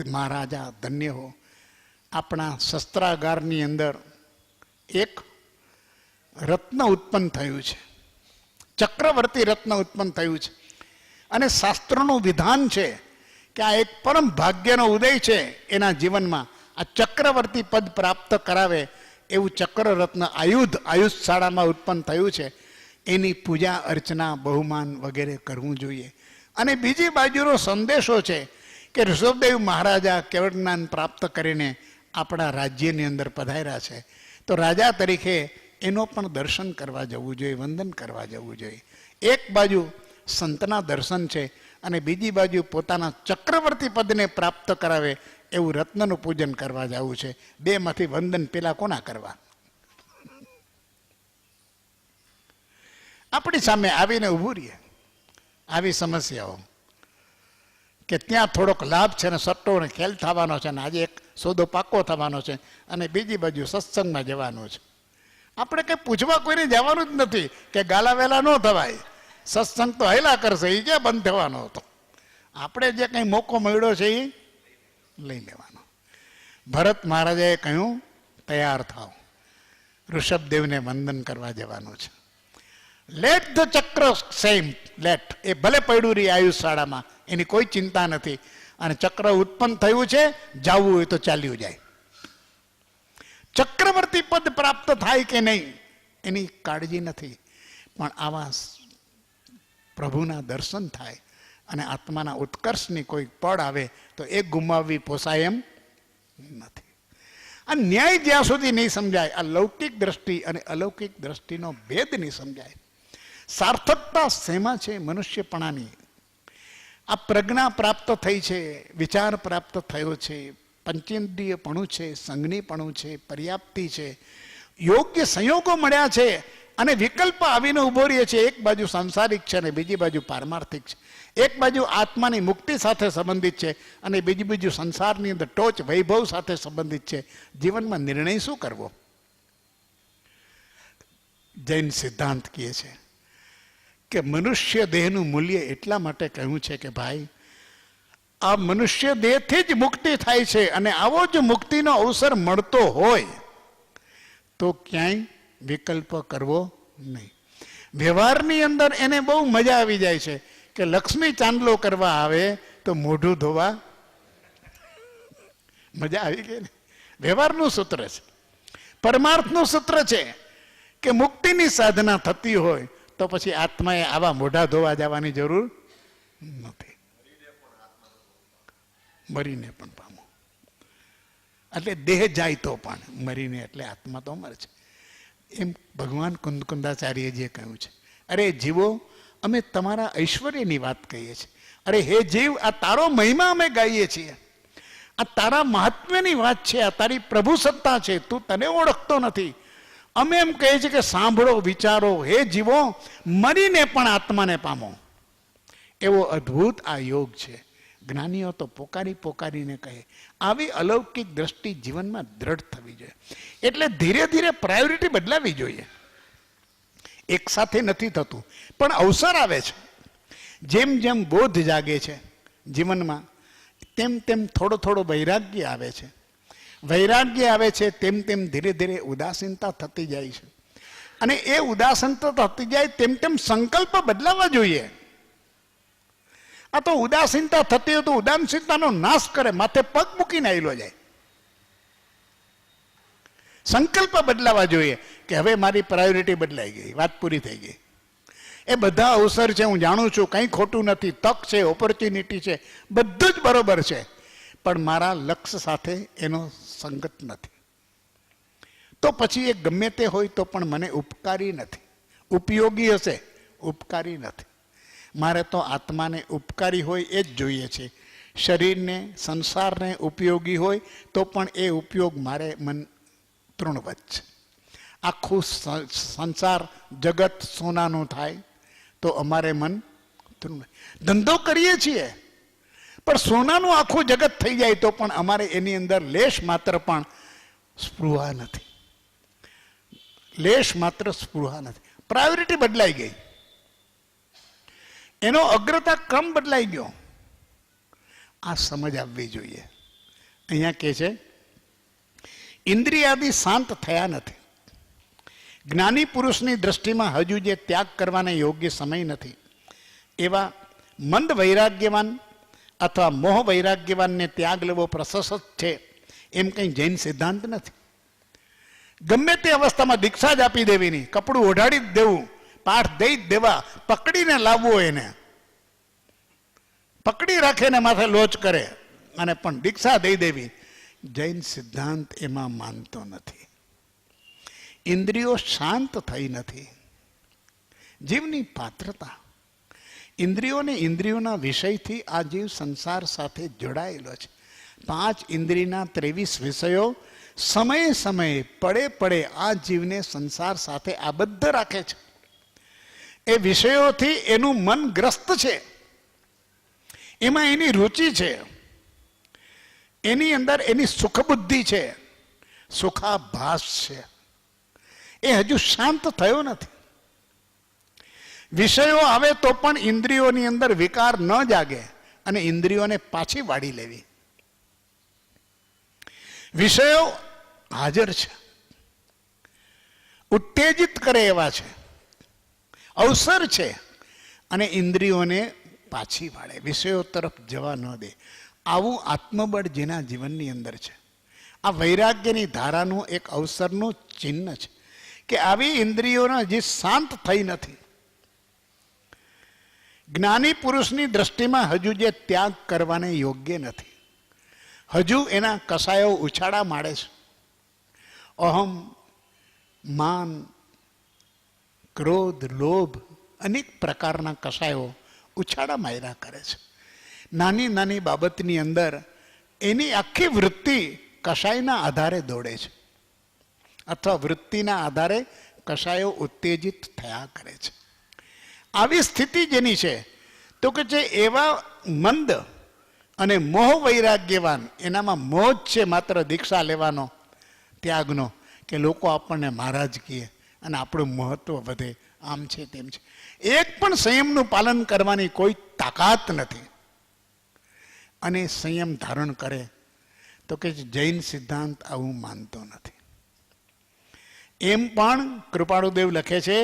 A: મહારાજા ધન્ય હો, આપણા શસ્ત્રાગારની અંદર એક રત્ન ઉત્પન્ન થયું છે, ચક્રવર્તી રત્ન ઉત્પન્ન થયું છે, અને શાસ્ત્રનું વિધાન છે કે આ એક પરમ ભાગ્યનો ઉદય છે એના જીવનમાં, આ ચક્રવર્તી પદ પ્રાપ્ત કરાવે એવું ચક્રરત્ન આયુષ શાળામાં ઉત્પન્ન થયું છે, એની પૂજા અર્ચના બહુમાન વગેરે કરવું જોઈએ. અને બીજી બાજુનો સંદેશો છે કે ઋષભદેવ મહારાજા કેવળ જ્ઞાન પ્રાપ્ત કરીને આપણા રાજ્યની અંદર પધાર્યા છે, તો રાજા તરીકે એનો પણ દર્શન કરવા જવું જોઈએ, વંદન કરવા જવું જોઈએ. એક બાજુ સંતના દર્શન છે અને બીજી બાજુ પોતાના ચક્રવર્તી પદને પ્રાપ્ત કરાવે એવું રત્નનું પૂજન કરવા જવું છે. બેમાંથી વંદન પેલા કોના કરવા? આપણી સામે આવીને ઊભું રહીએ આવી સમસ્યાઓ કે ત્યાં થોડોક લાભ છે ને સટ્ટો ને ખેલ થવાનો છે ને આજે એક સોદો પાકો થવાનો છે અને બીજી બાજુ સત્સંગમાં જવાનું છે. આપણે કંઈ પૂછવા કોઈને જવાનું જ નથી કે ગાલા વેલા ન થવાય, સત્સંગ તો હેલા કરશે, એ ક્યાં બંધ થવાનો હતો. આપણે જે કંઈ મોકો મળ્યો છે એ લઈ લેવાનો. ભરત મહારાજાએ કહ્યું તૈયાર થાવ, ઋષભદેવને વંદન કરવા જવાનું છે. લેટ ધ ચક્ર સેમ લેટ, એ ભલે પડ્યું રહી આયુષ શાળામાં, એની કોઈ ચિંતા નથી. અને ચક્ર ઉત્પન્ન થયું છે, જવું હોય તો ચાલ્યું જાય. ચક્રવર્તી પદ પ્રાપ્ત થાય કે નહીં એની કાળજી નથી, પણ આવા પ્રભુના દર્શન થાય અને આત્માના ઉત્કર્ષની કોઈ પડ આવે તો એ ગુમાવવી પોસાય એમ નથી. આ ન્યાય જ્યાં સુધી નહીં સમજાય, આ લૌકિક દ્રષ્ટિ અને અલૌકિક દ્રષ્ટિનો ભેદ નહીં સમજાય, સાર્થકતા શેમાં છે? મનુષ્યપણાની. આ પ્રજ્ઞા પ્રાપ્ત થઈ છે, વિચાર પ્રાપ્ત થયો છે, પંચેન્દ્રિયપણું છે, સંજ્ઞીપણું છે, પર્યાપ્તિ છે, યોગ્ય સંયોગો મળ્યા છે અને વિકલ્પ આવીને ઉભો રહે છે. એક બાજુ સાંસારિક છે અને બીજી બાજુ પારમાર્થિક છે. એક બાજુ આત્માની મુક્તિ સાથે સંબંધિત છે અને બીજી બાજુ સંસારની અંદર ટોચ વૈભવ સાથે સંબંધિત છે. જીવનમાં નિર્ણય શું કરવો? જૈન સિદ્ધાંત કહે છે કે મનુષ્ય દેહનું મૂલ્ય એટલા માટે કહ્યું છે કે ભાઈ આ મનુષ્ય દેહથી જ મુક્તિ થાય છે અને આવો જ મુક્તિનો અવસર મળતો હોય તો ક્યાંય વિકલ્પ કરવો નહીં. વ્યવહારની અંદર એને બહુ મજા આવી જાય છે કે લક્ષ્મી ચાંદલો કરવા આવે તો મોઢું ધોવા મજા આવી ગઈ ને. વ્યવહારનું સૂત્ર છે, પરમાર્થનું સૂત્ર છે કે મુક્તિની સાધના થતી હોય તો પછી આત્માએ આવા મોઢા ધોવા જવાની જરૂર નથી. મરીને પણ પામો એટલે દેહ જાય તો પણ મરીને એટલે આત્મા તો અમર છે. એમ ભગવાન કુંદકુંદાચાર્યજીએ કહ્યું છે, અરે જીવો, અમે તમારા ઐશ્વર્યની વાત કહીએ છીએ. અરે હે જીવ, આ તારો મહિમા અમે ગાઈએ છીએ, આ તારા મહાત્મ્યની વાત છે, આ તારી પ્રભુ સત્તા છે, તું તને ઓળખતો નથી. અમે એમ કહીએ છીએ કે સાંભળો, વિચારો, હે જીવો, મરીને પણ આત્માને પામો. એવો અદ્ભુત આ યોગ છે. જ્ઞાનીઓ તો પોકારી પોકારીને કહે. આવી અલૌકિક દ્રષ્ટિ જીવનમાં દ્રઢ થવી જોઈએ. એટલે ધીરે ધીરે પ્રાયોરિટી બદલાવી જોઈએ. એક સાથે નથી થતું, પણ અવસર આવે છે. જેમ જેમ બોધ જાગે છે જીવનમાં, તેમ તેમ થોડો થોડો વૈરાગ્ય આવે છે. વૈરાગ્ય આવે છે તેમ તેમ ધીરે ધીરે ઉદાસીનતા થતી જાય છે. અને એ ઉદાસીનતા થતી જાય તેમ તેમ સંકલ્પ બદલાવા જોઈએ. આ તો ઉદાસીનતા થતી હોય તો ઉદાસીનતાનો નાશ કરે, માથે પગ મૂકીને આવેલો જાય. સંકલ્પ બદલાવા જોઈએ કે હવે મારી પ્રાયોરિટી બદલાઈ ગઈ, વાત પૂરી થઈ ગઈ. એ બધા અવસર છે, હું જાણું છું, કંઈ ખોટું નથી, તક છે, ઓપોર્ચ્યુનિટી છે, બધું જ બરોબર છે, પણ મારા લક્ષ્ય સાથે એનો સંગત નથી. તો પછી એ ગમે તે હોય તો પણ મને ઉપકારી નથી. ઉપયોગી હશે, ઉપકારી નથી. મારે તો આત્માને ઉપકારી હોય એ જ જોઈએ છે. શરીરને, સંસારને ઉપયોગી હોય તો પણ એ ઉપયોગ મારે મન તૃણવત છે. આખું સંસાર જગત સોનાનું થાય તો અમારે મન તૃણ. ધંધો કરીએ છીએ પણ સોનાનું આખું જગત થઈ જાય તો પણ અમારે એની અંદર લેશ માત્ર પણ સ્પૃહા નથી, લેશ માત્ર સ્પૃહા નથી. પ્રાયોરિટી બદલાઈ ગઈ, એનો અગ્રતા ક્રમ બદલાઈ ગયો. આ સમજ આવવી જોઈએ. અહીંયા કહે છે ઇન્દ્રિયાદિ શાંત થયા નથી. જ્ઞાની પુરુષની દ્રષ્ટિમાં હજુ જે ત્યાગ કરવાને યોગ્ય સમય નથી, એવા મંદ વૈરાગ્યવાન અથવા મોહ વૈરાગ્યવાનને ત્યાગ લેવો પ્રશસ્ત છે એમ કંઈ જૈન સિદ્ધાંત નથી. ગમે તે અવસ્થામાં દીક્ષા જ આપી દેવીની, કપડું ઓઢાડી જ દેવું, પાઠ દઈ જ દેવા, પકડીને લાવવો, એને પકડી રાખે ને માથે લોચ કરે અને પણ દીક્ષા દઈ દેવી, જૈન સિદ્ધાંત એમાં માનતો નથી. ઇન્દ્રિયો શાંત થઈ નથી. જીવની પાત્રતા, ઇન્દ્રિયોને ઇન્દ્રિયોના વિષયથી આ જીવ સંસાર સાથે જોડાયેલો છે. 5 ઇન્દ્રિયના 23 વિષયો સમયે સમયે પડે પડે આ જીવને સંસાર સાથે આબદ્ધ રાખે છે. એ વિષયોથી એનું મન ગ્રસ્ત છે, એમાં એની રુચિ છે, એની અંદર એની સુખબુદ્ધિ છે, સુખાભાસ છે. એ હજુ શાંત થયો નથી. વિષયો આવે તો પણ ઇન્દ્રિયોની અંદર વિકાર ન જાગે અને ઇન્દ્રિયોને પાછી વાળી લેવી. વિષયો હાજર છે, ઉત્તેજિત કરે એવા છે, અવસર છે, અને ઇન્દ્રિયોને પાછી વાળે, વિષયો તરફ જવા ન દે. આવું આત્મબળ જેના જીવનની અંદર છે, આ વૈરાગ્યની ધારાનું એક અવસરનું ચિહ્ન છે કે આવી ઇન્દ્રિયોને હજી શાંત થઈ નથી. જ્ઞાની પુરુષની દ્રષ્ટિમાં હજુ જે ત્યાગ કરવાને યોગ્ય નથી. હજુ એના કસાયો ઉછાળા મારે છે. અહમ, માન, ક્રોધ, લોભ, અનેક પ્રકારના કસાયો ઉછાળા માર્યા કરે છે. નાની નાની બાબતની અંદર એની આખી વૃત્તિ કસાયના આધારે દોડે છે, અથવા વૃત્તિના આધારે કસાયો ઉત્તેજિત થયા કરે છે. આવી સ્થિતિ જેની છે તો કે છે એવા મંદ અને મોહ વૈરાગ્યવાન, એનામાં મોહ છે માત્ર દીક્ષા લેવાનો, ત્યાગનો, કે લોકો આપણને મહારાજ કહે અને આપણું મહત્વ વધે, આમ છે તેમ છે. એક પણ સંયમનું પાલન કરવાની કોઈ તાકાત નથી. અને સંયમ ધારણ કરે તો કે જૈન સિદ્ધાંત આવું માનતો નથી. એમ પણ કૃપાળુદેવ લખે છે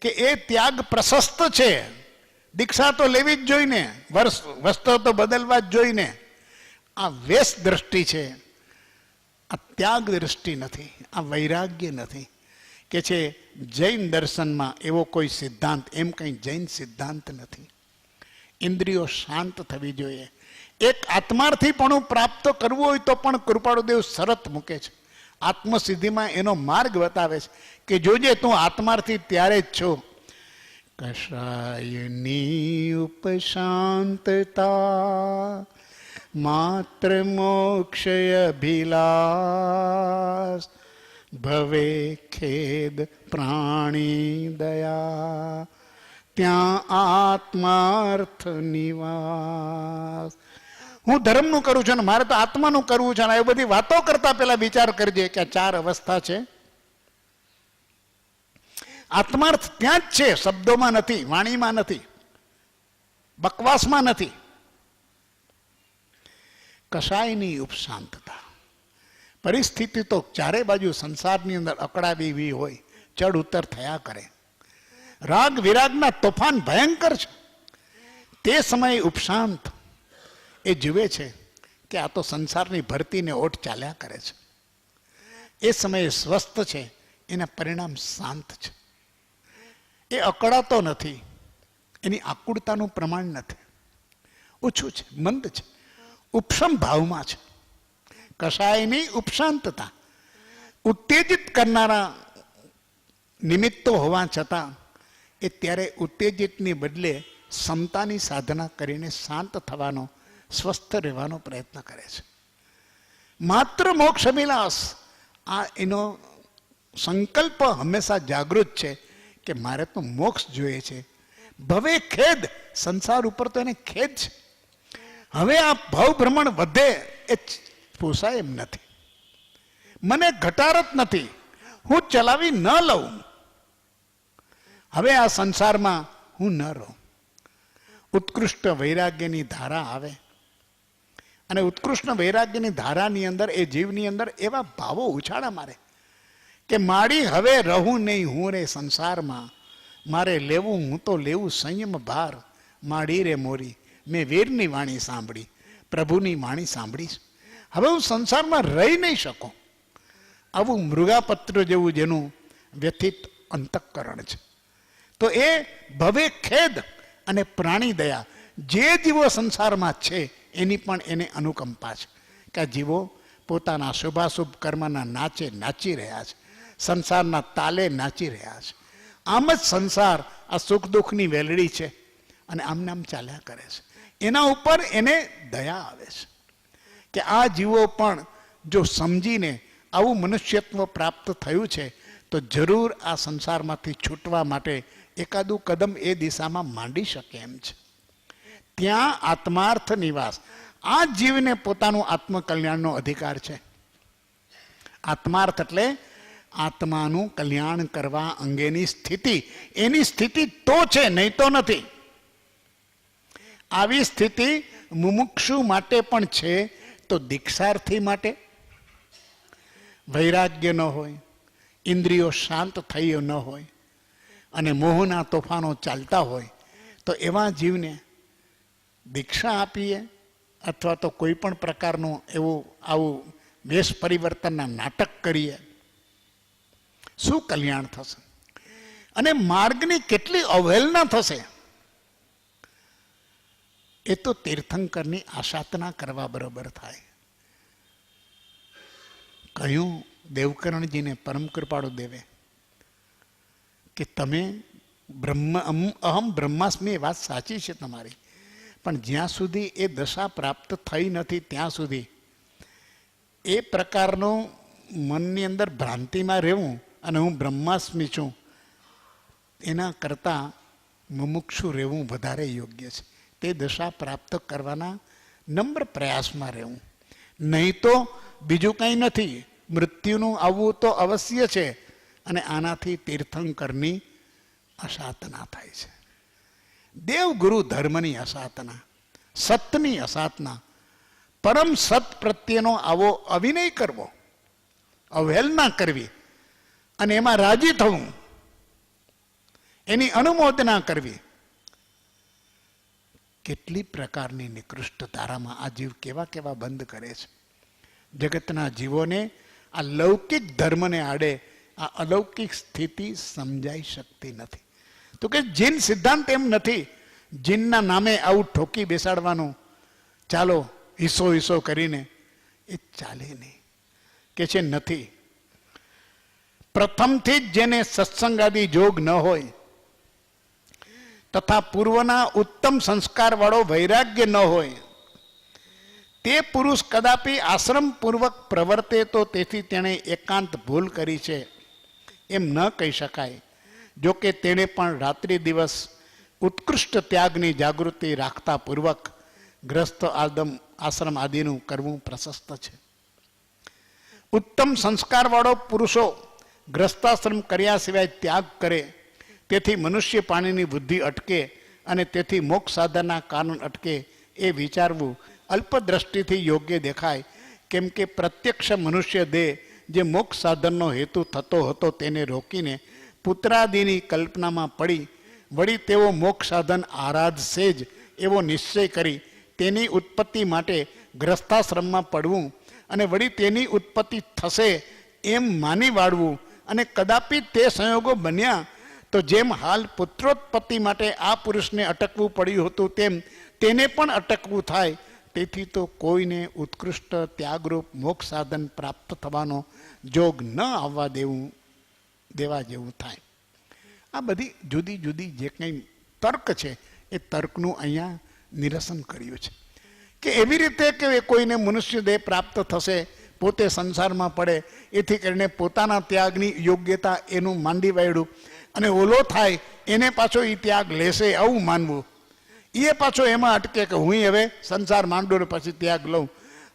A: કે એ ત્યાગ પ્રશસ્ત છે. દીક્ષા તો લેવી જ જોઈને, વસ્ત્રો તો બદલવા જ જોઈને. આ વેશ દ્રષ્ટિ છે, આ ત્યાગ દ્રષ્ટિ નથી, આ વૈરાગ્ય નથી. કે છે જૈન દર્શનમાં એવો કોઈ સિદ્ધાંત, એમ કંઈ જૈન સિદ્ધાંત નથી. ઇન્દ્રિયો શાંત થવી જોઈએ. એક આત્માર્થીપણું પ્રાપ્ત કરવું હોય તો પણ કૃપાળુદેવ શરત મૂકે છે. આત્મસિદ્ધિમાં એનો માર્ગ બતાવે છે કે જોજે તું આત્માર્થી ત્યારે જ છો. કષાયની ઉપશાંતતા માત્ર મોક્ષય અભિલાષ ભવે ખેદ પ્રાણી દયા ત્યાં આત્માર્થ નિવાસ. હું ધર્મનું કરું છું ને મારે તો આત્માનું કરવું છે, ને એ બધી વાતો કરતા પહેલા વિચાર કરજે કે આ 4 અવસ્થા છે. આત્માર્થ ત્યાં જ છે, શબ્દોમાં નથી, વાણીમાં નથી, બકવાસમાં નથી. કશાયની ઉપશાંતતા. પરિસ્થિતિ તો ચારે બાજુ સંસારની અંદર અકળાવી હોય, ચડ ઉતર થયા કરે, રાગ વિરાગના તોફાન ભયંકર છે. તે સમયે ઉપશાંત એ જુએ છે કે આ તો સંસારની ભરતીને ઓટ ચાલ્યા કરે છે. એ સમયે સ્વસ્થ છે, એના પરિણામ શાંત છે. એ અકળાતો નથી, એની આકુળતાનું પ્રમાણ નથી, ઓછું છે, મંદ છે, ઉપશમ ભાવમાં છે. કશાયની ઉપશાંતતા. ઉત્તેજિત કરનારા નિમિત્તો હોવા છતાં એ ત્યારે ઉત્તેજિતની બદલે સમતાની સાધના કરીને શાંત થવાનો, સ્વસ્થ રહેવાનો પ્રયત્ન કરે છે. માત્ર મોક્ષ અભિલાષ, આ એનો સંકલ્પ હંમેશા જાગૃત છે કે મારે તો મોક્ષ જોઈએ છે. ભવે ખેદ, સંસાર ઉપર તો એને ખેદ છે. હવે આ ભાવ ભ્રમણ વધે એ પોસાય એમ નથી. મને ઘટાડત નથી, હું ચલાવી ન લઉં. હવે આ સંસારમાં હું ન રહું. ઉત્કૃષ્ટ વૈરાગ્યની ધારા આવે અને ઉત્કૃષ્ટ વૈરાગ્યની ધારાની અંદર એ જીવની અંદર એવા ભાવો ઉછાળા મારે કે મારી હવે રહું નહીં હું રે સંસારમાં, મારે લેવું હું તો લેવું સંયમ ભાર. માડી રે મોરી મેં વીરની વાણી સાંભળી, પ્રભુની વાણી સાંભળીશ. હવે હું સંસારમાં રહી નહીં શકું. આવું મૃગાપત્ર જેવું જેનું વ્યથિત અંતઃકરણ છે. તો એ ભવે ખેદ અને પ્રાણી દયા જે જીવો સંસારમાં છે એની પણ એને અનુકંપા છે કે આ જીવો પોતાના શુભાશુભ કર્મના નાચે નાચી રહ્યા છે, સંસારના તાલે નાચી રહ્યા છે. આમ જ સંસાર આ સુખ દુઃખની વેલડી છે અને આમને આમ ચાલ્યા કરે છે. એના ઉપર એને દયા આવે છે કે આ જીવો પણ જો સમજીને આવું મનુષ્યત્વ પ્રાપ્ત થયું છે તો જરૂર આ સંસારમાંથી છૂટવા માટે એકાદું કદમ એ દિશામાં માંડી શકે એમ છે. ત્યાં આત્માર્થ નિવાસ, આ જીવને પોતાનું આત્મકલ્યાણનો અધિકાર છે. આત્માર્થ એટલે આત્માનું કલ્યાણ કરવા અંગેની સ્થિતિ, એની સ્થિતિ તો છે, નહીં તો નથી. આવી સ્થિતિ મુમુક્ષુ માટે પણ છે, તો દીક્ષાર્થી માટે વૈરાગ્ય ન હોય, ઇન્દ્રિયો શાંત થઈ ન હોય અને મોહના તોફાનો ચાલતા હોય તો એવા જીવને દીક્ષા આપીએ અથવા તો કોઈ પણ પ્રકારનું એવું આવું વેશ પરિવર્તનના નાટક કરીએ, શું કલ્યાણ થશે? અને માર્ગની કેટલી અવહેલના થશે એ તો તીર્થંકરની આશાતના કરવા બરોબર થાય. કહ્યું દેવકરણજીને પરમ કૃપાળુ દેવે કે તમે અહમ બ્રહ્માસ્મી, એ વાત સાચી છે તમારી, પણ જ્યાં સુધી એ દશા પ્રાપ્ત થઈ નથી ત્યાં સુધી એ પ્રકારનું મનની અંદર ભ્રાંતિમાં રહેવું અને હું બ્રહ્માસ્મી છું એના કરતાં મુમુક્ષુ રહેવું વધારે યોગ્ય છે. તે દશા પ્રાપ્ત કરવાના નમ્ર પ્રયાસમાં રહેવું. નહીં તો બીજું કંઈ નથી, મૃત્યુનું આવવું તો અવશ્ય છે અને આનાથી તીર્થંકરની અસાધના થાય છે. દેવગુરુ ધર્મની અસાધના, સતની અસાધના, પરમ સત પ્રત્યેનો આવો અવિનય કરવો, અવહેલના કરવી અને એમાં રાજી થવું, એની અનુમોદના કરવી. કેટલી પ્રકારની નિકૃષ્ટ ધારામાં આ જીવ કેવા કેવા બંધ કરે છે. જગતના જીવોને આ લૌકિક ધર્મને આડે આ અલૌકિક સ્થિતિ સમજાઈ શકતી નથી. તો કે જીન સિદ્ધાંત એમ નથી જીનના નામે આવું ઠોકી બેસાડવાનું, ચાલો હિસ્સો હિસ્સો કરીને, એ ચાલે નહીં કે છે નથી. પ્રથમથી જ જેને સત્સંગાદી જોગ ન હોય તથા પૂર્વના ઉત્તમ સંસ્કારવાળો વૈરાગ્ય ન હોય તે પુરુષ કદાપી આશ્રમપૂર્વક પ્રવર્તે તો તેથી તેણે એકાંત ભૂલ કરી છે એમ ન કહી શકાય. જોકે તેણે પણ રાત્રિ દિવસ ઉત્કૃષ્ટ ત્યાગની જાગૃતિ રાખતા પૂર્વક ગ્રસ્ત આશ્રમ આદિનું કરવું પ્રશસ્ત છે. ઉત્તમ સંસ્કારવાળો પુરુષો ગ્રસ્તાશ્રમ કર્યા સિવાય ત્યાગ કરે, તેથી મનુષ્ય પાણીની બુદ્ધિ અટકે અને તેથી મોક્ષ સાધનના કારણ અટકે એ વિચારવું અલ્પદ્રષ્ટિથી યોગ્ય દેખાય. કેમ કે પ્રત્યક્ષ મનુષ્ય દેહ જે મોક્ષ સાધનનો હેતુ થતો હતો તેને રોકીને પુત્રાદિની કલ્પનામાં પડી વળી તેઓ મોક્ષ સાધન આરાધશે જ એવો નિશ્ચય કરી તેની ઉત્પત્તિ માટે ગ્રસ્તાશ્રમમાં પડવું અને વળી તેની ઉત્પત્તિ થશે એમ માની વાળવું અને કદાપી તે સંયોગો બન્યા તો જેમ હાલ પુત્રોત્પત્તિ માટે આ પુરુષને અટકવું પડ્યું હતું તેમ તેને પણ અટકવું થાય. તેથી તો કોઈને ઉત્કૃષ્ટ ત્યાગરૂપ મોક્ષ સાધન પ્રાપ્ત થવાનો જોગ ન આવવા દેવા જેવું થાય. આ બધી જુદી જુદી જે કંઈ તર્ક છે એ તર્કનું અહીંયા નિરસન કર્યું છે કે એવી રીતે કે કોઈને મનુષ્ય દેહ પ્રાપ્ત થશે, પોતે સંસારમાં પડે, એથી કરીને પોતાના ત્યાગની યોગ્યતા એનું માંડી વાળ્યું અને ઓલો થાય એને પાછો એ ત્યાગ લેશે આવું માનવું એ પાછો એમાં અટકે કે હું હવે સંસાર માંડું ને પછી ત્યાગ લઉં.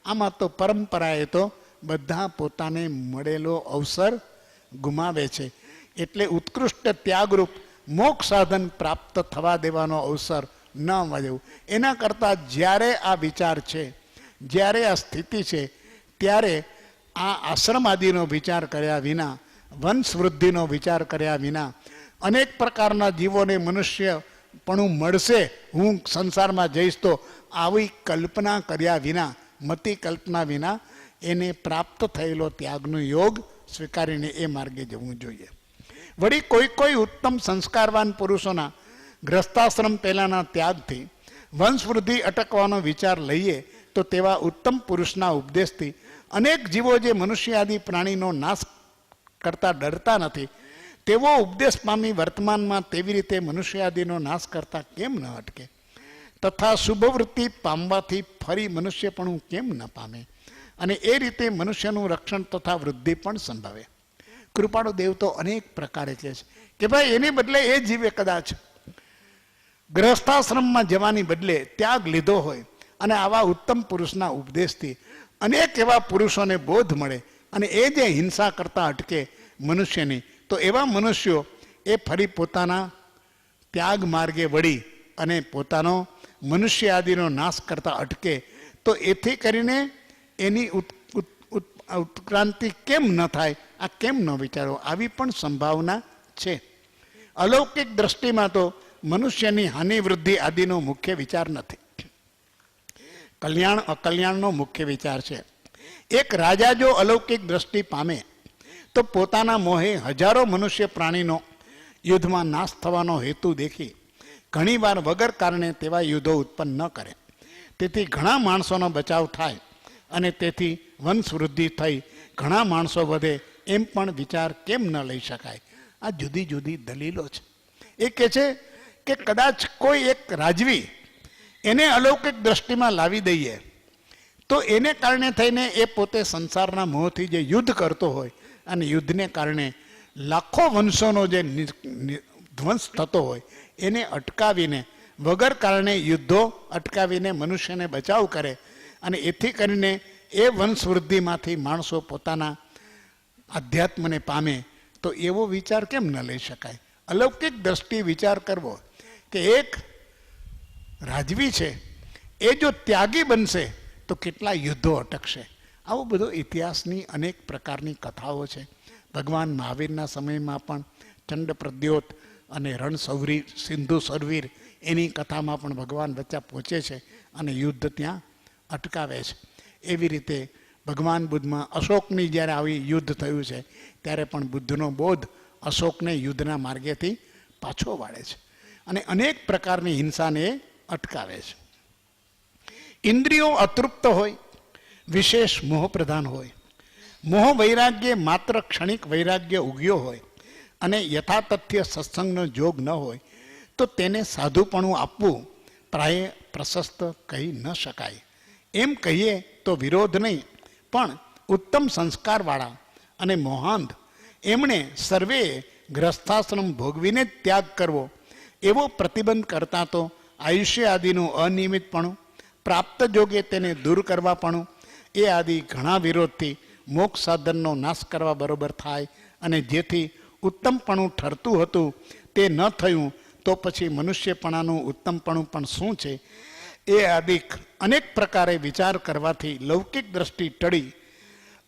A: આમાં તો પરંપરાએ તો બધા પોતાને મળેલો અવસર ગુમાવે છે. એટલે ઉત્કૃષ્ટ ત્યાગરૂપ મોક્ષ સાધન પ્રાપ્ત થવા દેવાનો અવસર ન મળ્યો. એના કરતાં જ્યારે આ વિચાર છે, જ્યારે આ સ્થિતિ છે, ત્યારે આ આશ્રમ આદિનો વિચાર કર્યા વિના, વંશ વૃદ્ધિનો વિચાર કર્યા વિના, અનેક પ્રકારના જીવોને મનુષ્યપણું મળશે, હું સંસારમાં જઈશ તો આવી કલ્પના કર્યા વિના, મતિ કલ્પના વિના એને પ્રાપ્ત થયેલો ત્યાગનો યોગ સ્વીકારીને એ માર્ગે જવું જોઈએ. વળી કોઈ ઉત્તમ સંસ્કારવાન પુરુષોના ગ્રસ્તાશ્રમ પહેલાંના ત્યાગથી વંશવૃદ્ધિ અટકવાનો વિચાર લઈએ તો તેવા ઉત્તમ પુરુષના ઉપદેશથી અનેક જીવો જે મનુષ્ય આદિ પ્રાણીનો નાશ કરતા ડરતા નથી, તેવો ઉપદેશ પામી વર્તમાનમાં તેવી રીતે મનુષ્ય આદિનો નાશ કરતા કેમ ન અટકે? તથા શુભવૃત્તિ પામવાથી ફરી મનુષ્યપણું કેમ ન પામે? અને એ રીતે મનુષ્યનું રક્ષણ તથા વૃદ્ધિ પણ સંભવે. કૃપાળુ દેવ તો અનેક પ્રકારે કહે છે કે ભાઈ એને બદલે એ જીવે કદાચ ગ્રહસ્થાશ્રમમાં જવાની બદલે ત્યાગ લીધો હોય અને આવા ઉત્તમ પુરુષના ઉપદેશથી અનેક એવા પુરુષોને બોધ મળે અને એ જે હિંસા કરતા અટકે મનુષ્યની, તો એવા મનુષ્યો એ ફરી પોતાના ત્યાગ માર્ગે વળી અને પોતાનો મનુષ્ય આદિનો નાશ કરતા અટકે. તો એથી કરીને એની ઉત્ક્રાંતિ કેમ ન થાય, આ કેમ ન વિચારો? આવી પણ સંભાવના છે. અલૌકિક દ્રષ્ટિમાં તો મનુષ્યની હાનિ વૃદ્ધિ આદિનો મુખ્ય વિચાર નથી, કલ્યાણ અકલ્યાણનો મુખ્ય વિચાર છે. એક રાજા જો અલૌકિક દ્રષ્ટિ પામે તો પોતાના મોહે હજારો મનુષ્ય પ્રાણીનો યુદ્ધમાં નાશ થવાનો હેતુ દેખી ઘણીવાર વગર કારણે તેવા યુદ્ધો ઉત્પન્ન ન કરે. તેથી ઘણા માણસોનો બચાવ થાય અને તેથી વંશ વૃદ્ધિ થઈ ઘણા માણસો વધે, એમ પણ વિચાર કેમ ન લઈ શકાય? આ જુદી જુદી દલીલો છે. એ કહે છે કે કદાચ કોઈ એક રાજવી એને અલૌકિક દ્રષ્ટિમાં લાવી દઈએ તો એને કારણે થઈને એ પોતે સંસારના મોહથી જે યુદ્ધ કરતો હોય અને યુદ્ધને કારણે લાખો વંશોનો જે ધ્વંસ થતો હોય એને અટકાવીને, વગર કારણે યુદ્ધો અટકાવીને મનુષ્યને બચાવ કરે અને એથી કરીને એ વંશવૃદ્ધિમાંથી માણસો પોતાના આધ્યાત્મને પામે. તો એવો વિચાર કેમ ન લઈ શકાય? અલૌકિક દ્રષ્ટિ વિચાર કરવો કે એક રાજવી છે એ જો ત્યાગી બનશે તો કેટલા યુદ્ધો અટકશે. આવો બધો ઇતિહાસની અનેક પ્રકારની કથાઓ છે. ભગવાન મહાવીરના સમયમાં પણ ચંડ પ્રદ્યોત અને રણસૌરી સિંધુ સરવીર એની કથામાં પણ ભગવાન વચ્ચે પહોંચે છે અને યુદ્ધ ત્યાં અટકાવે છે. એવી રીતે ભગવાન બુદ્ધમાં અશોકની જ્યારે આવી યુદ્ધ થયું છે ત્યારે પણ બુદ્ધનો બોધ અશોકને યુદ્ધના માર્ગેથી પાછો વાળે છે અને અનેક પ્રકારની હિંસાને અટકાવે છે. ઇન્દ્રિયો અતૃપ્ત હોય, વિશેષ મોહ પ્રધાન હોય, મોહ વૈરાગ્ય માત્ર ક્ષણિક વૈરાગ્ય ઉગ્યો હોય અને યથાતથ્ય સત્સંગનો જોગ ન હોય તો તેને સાધુપણું આપવું પ્રાય પ્રશસ્ત કહી ન શકાય. એમ કહીએ તો વિરોધ નહીં, પણ ઉત્તમ સંસ્કારવાળા અને મોહાંધ એમણે સર્વે ગ્રસ્થાશ્રમ ભોગવીને જ ત્યાગ કરવો એવો પ્રતિબંધ કરતા તો આયુષ્ય આદિનું અનિયમિતપણું, પ્રાપ્ત જોગે તેને દૂર કરવાપણું, એ આદિ ઘણા વિરોધથી મોક્ષ સાધનનો નાશ કરવા બરોબર થાય અને જેથી ઉત્તમપણું ઠરતું હતું તે ન થયું તો પછી મનુષ્યપણાનું ઉત્તમપણું પણ શું છે? એ આદિ અનેક પ્રકારે વિચાર કરવાથી લૌકિક દ્રષ્ટિ ટળી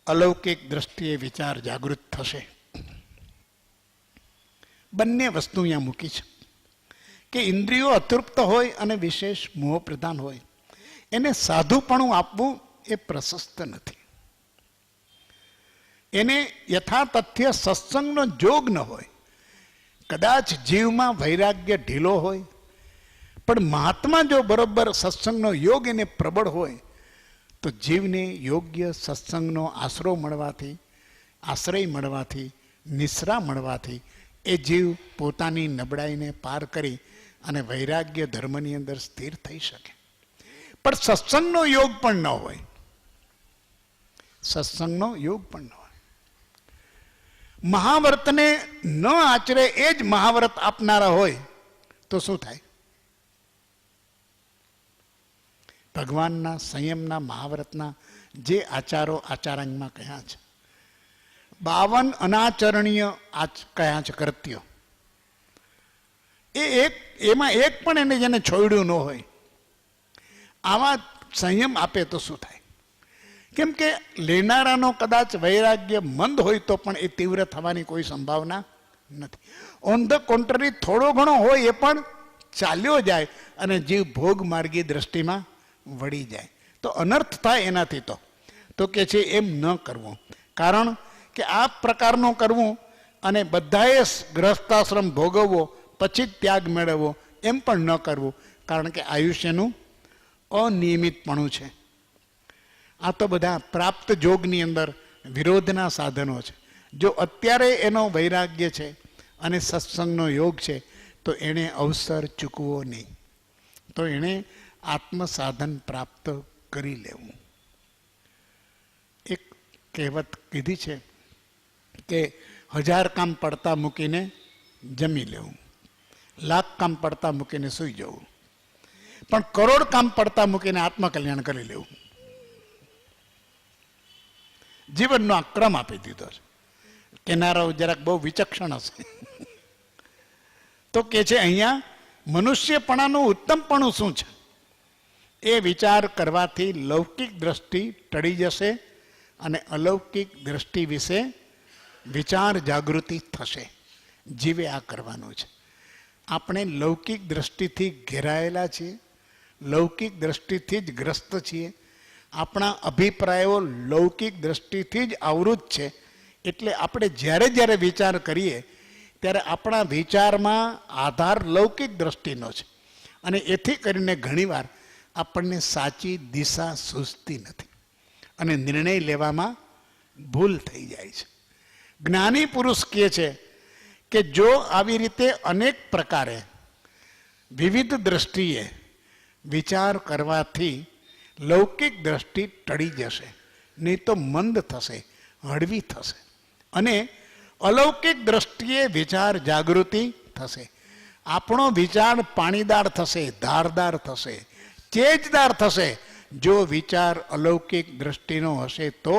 A: અલૌકિક દ્રષ્ટિએ વિચાર જાગૃત થશે. બંને વસ્તુ અહીંયા મૂકી છે કે ઇન્દ્રિયો અતૃપ્ત હોય અને વિશેષ મોહ પ્રધાન હોય, એને સાધુપણું આપવું એ પ્રશસ્ત નથી. એને યથાતથ્ય સત્સંગનો જોગ ન હોય. કદાચ જીવમાં વૈરાગ્ય ઢીલો હોય પણ મહાત્મા જો બરોબર સત્સંગનો યોગ એને પ્રબળ હોય તો જીવને યોગ્ય સત્સંગનો આશ્રય મળવાથી નિશ્રા મળવાથી એ જીવ પોતાની નબળાઈને પાર કરી અને વૈરાગ્ય ધર્મની અંદર સ્થિર થઈ શકે. પણ સત્સંગનો યોગ પણ ન હોય, સત્સંગનો યોગ પણ ન હોય. મહાવ્રતને ન આચરે એ જ મહાવ્રત આપનારા હોય તો શું થાય? ભગવાનના સંયમના મહાવ્રતના જે આચારો આચારાંગમાં કહ્યા છે, 52 અનાચરણીય કયા છે કૃત્યો, એમાં એક પણ એને જેને છોડ્યું ન હોય, આવા સંયમ આપે તો શું થાય? કેમ કે લેનારાનો કદાચ વૈરાગ્ય મંદ હોય તો પણ એ તીવ્ર થવાની કોઈ સંભાવના નથી. ઓન ધ કોન્ટ્રરી થોડો ઘણો હોય એ પણ ચાલ્યો જાય અને જીવ ભોગ માર્ગી દ્રષ્ટિમાં વળી જાય તો અનર્થ થાય એનાથી. તો કે છે એમ ન કરવું. કારણ કે આ પ્રકારનું કરવું અને બધાએ ગ્રહસ્થાશ્રમ ભોગવવો પછી જ ત્યાગ મેળવવો એમ પણ ન કરવું, કારણ કે આયુષ્યનું અનિયમિતપણું છે. આ તો બધા પ્રાપ્ત જોગની અંદર વિરોધના સાધનો છે. જો અત્યારે એનો વૈરાગ્ય છે અને સત્સંગનો યોગ છે તો એણે અવસર ચૂકવો નહીં, તો એણે આત્મસાધન પ્રાપ્ત કરી લેવું. એક કહેવત કીધી છે કે 1000 કામ પડતા મૂકીને જમી લેવું, 1,00,000 કામ પડતા મૂકીને સૂઈ જવું, પણ 1,00,000 કામ પડતા મૂકીને આત્મકલ્યાણ કરી લેવું. જીવનનો આ ક્રમ આપી દીધો છે. કેનારાઓ જરાક બહુ વિચક્ષણ હશે તો કે છે અહીંયા મનુષ્યપણાનું ઉત્તમપણું શું છે એ વિચાર કરવાથી લૌકિક દ્રષ્ટિ ટળી જશે અને અલૌકિક દ્રષ્ટિ વિશે વિચાર જાગૃતિ થશે. જીવે આ કરવાનું છે. આપણે લૌકિક દ્રષ્ટિથી ઘેરાયેલા છીએ, લૌકિક દ્રષ્ટિથી જ ગ્રસ્ત છીએ, આપણા અભિપ્રાયો લૌકિક દ્રષ્ટિથી જ આવૃત છે. એટલે આપણે જ્યારે જ્યારે વિચાર કરીએ ત્યારે આપણા વિચારમાં આધાર લૌકિક દ્રષ્ટિનો છે અને એથી કરીને ઘણીવાર આપણને સાચી દિશા સૂઝતી નથી અને નિર્ણય લેવામાં ભૂલ થઈ જાય છે. જ્ઞાની પુરુષ કહે છે કે જો આવી રીતે અનેક પ્રકારે વિવિધ દ્રષ્ટિએ વિચાર કરવાથી લૌકિક દ્રષ્ટિ ટળી જશે, નહીં તો મંદ થશે, હળવી થશે અને અલૌકિક દ્રષ્ટિએ વિચાર જાગૃતિ થશે. આપણો વિચાર પાણીદાર થશે, ધારદાર થશે, ચેજદાર થશે. જો વિચાર અલૌકિક દ્રષ્ટિનો હશે તો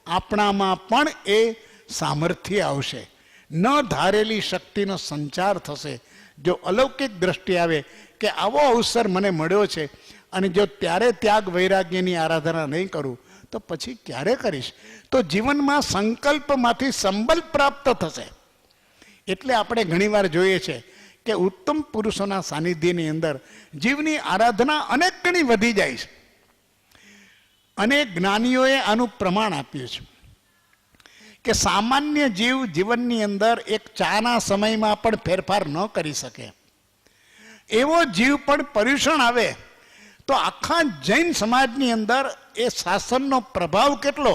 A: આપણામાં પણ એ સામર્થ્ય આવશે, ન ધારેલી શક્તિનો સંચાર થશે. જો અલૌકિક દ્રષ્ટિ આવે કે આવો અવસર મને મળ્યો છે અને જો ત્યારે ત્યાગ વૈરાગ્યની આરાધના નહીં કરું તો પછી ક્યારે કરીશ? તો જીવનમાં સંકલ્પમાંથી સંબલ પ્રાપ્ત થશે. એટલે આપણે ઘણીવાર જોઈએ છે કે ઉત્તમ પુરુષોના સાનિધ્યની અંદર જીવની આરાધના અનેક ગણી વધી જાય છે. અનેક જ્ઞાનીઓએ આનું પ્રમાણ આપ્યું છે કે સામાન્ય જીવ જીવનની અંદર એક ચાના સમયમાં પણ ફેરફાર ન કરી શકે, એવો જીવ પણ પર્યુષણ આવે તો આખા જૈન સમાજની અંદર એ શાસનનો પ્રભાવ કેટલો,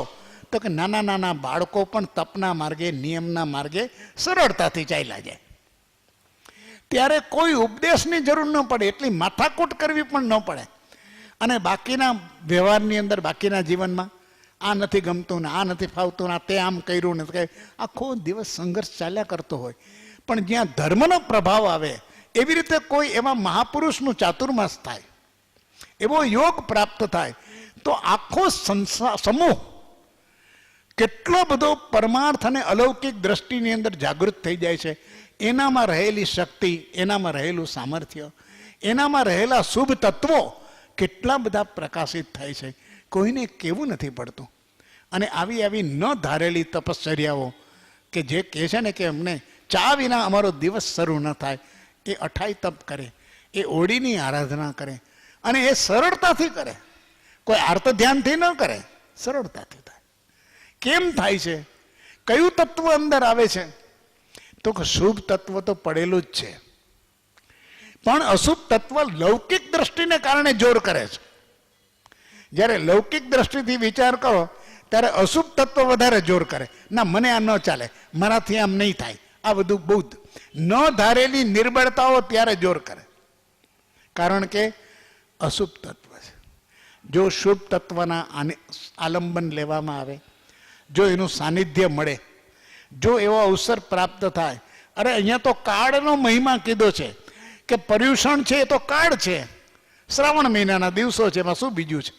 A: તો કે નાના નાના બાળકો પણ તપના માર્ગે, નિયમના માર્ગે સરળતાથી ચાલ્યા જાય. ત્યારે કોઈ ઉપદેશની જરૂર ન પડે, એટલી માથાકૂટ કરવી પણ ન પડે. અને બાકીના વ્યવહારની અંદર, બાકીના જીવનમાં આ નથી ગમતું ને આ નથી ફાવતું ને તે આમ કર્યું ને આખો દિવસ સંઘર્ષ ચાલ્યા કરતો હોય. પણ જ્યાં ધર્મનો પ્રભાવ આવે એવી રીતે કોઈ એવા મહાપુરુષનું ચાતુર્માસ થાય, એવો યોગ પ્રાપ્ત થાય તો આખો સમૂહ કેટલો બધો પરમાર્થ અને અલૌકિક દ્રષ્ટિની અંદર જાગૃત થઈ જાય છે. એનામાં રહેલી શક્તિ, એનામાં રહેલું સામર્થ્ય, એનામાં રહેલા શુભ તત્વો કેટલા બધા પ્રકાશિત થાય છે, કોઈને કેવું નથી પડતું. અને આવી આવી ન ધારેલી તપશ્ચર્યાઓ કે જે કહે છે ને કે અમને ચા વિના અમારો દિવસ શરૂ ન થાય, એ 28 તપ કરે, એ ઓડીની આરાધના કરે અને એ સરળતાથી કરે, કોઈ આર્ત ધ્યાનથી ન કરે, સરળતાથી થાય. કેમ થાય છે? કયું તત્વ અંદર આવે છે? તો કે શુભ તત્વ તો પડેલું જ છે, પણ અશુભ તત્વ લૌકિક દ્રષ્ટિને કારણે જોર કરે છે. જ્યારે લૌકિક દ્રષ્ટિથી વિચાર કરો ત્યારે અશુભ તત્વ વધારે જોર કરે. ના, મને આ ન ચાલે, મારાથી આમ નહીં થાય, આ બધું બૌદ્ધ ન ધારેલી નિર્બળતાઓ ત્યારે જોર કરે, કારણ કે અશુભ તત્વ છે. જો શુભ તત્વના આલંબન લેવામાં આવે, જો એનું સાનિધ્ય મળે, જો એવો અવસર પ્રાપ્ત થાય. અરે અહીંયા તો કાળનો મહિમા કીધો છે કે પર્યુષણ છે એ તો કાળ છે, શ્રાવણ મહિનાના દિવસો છે, એમાં શું બીજું છે?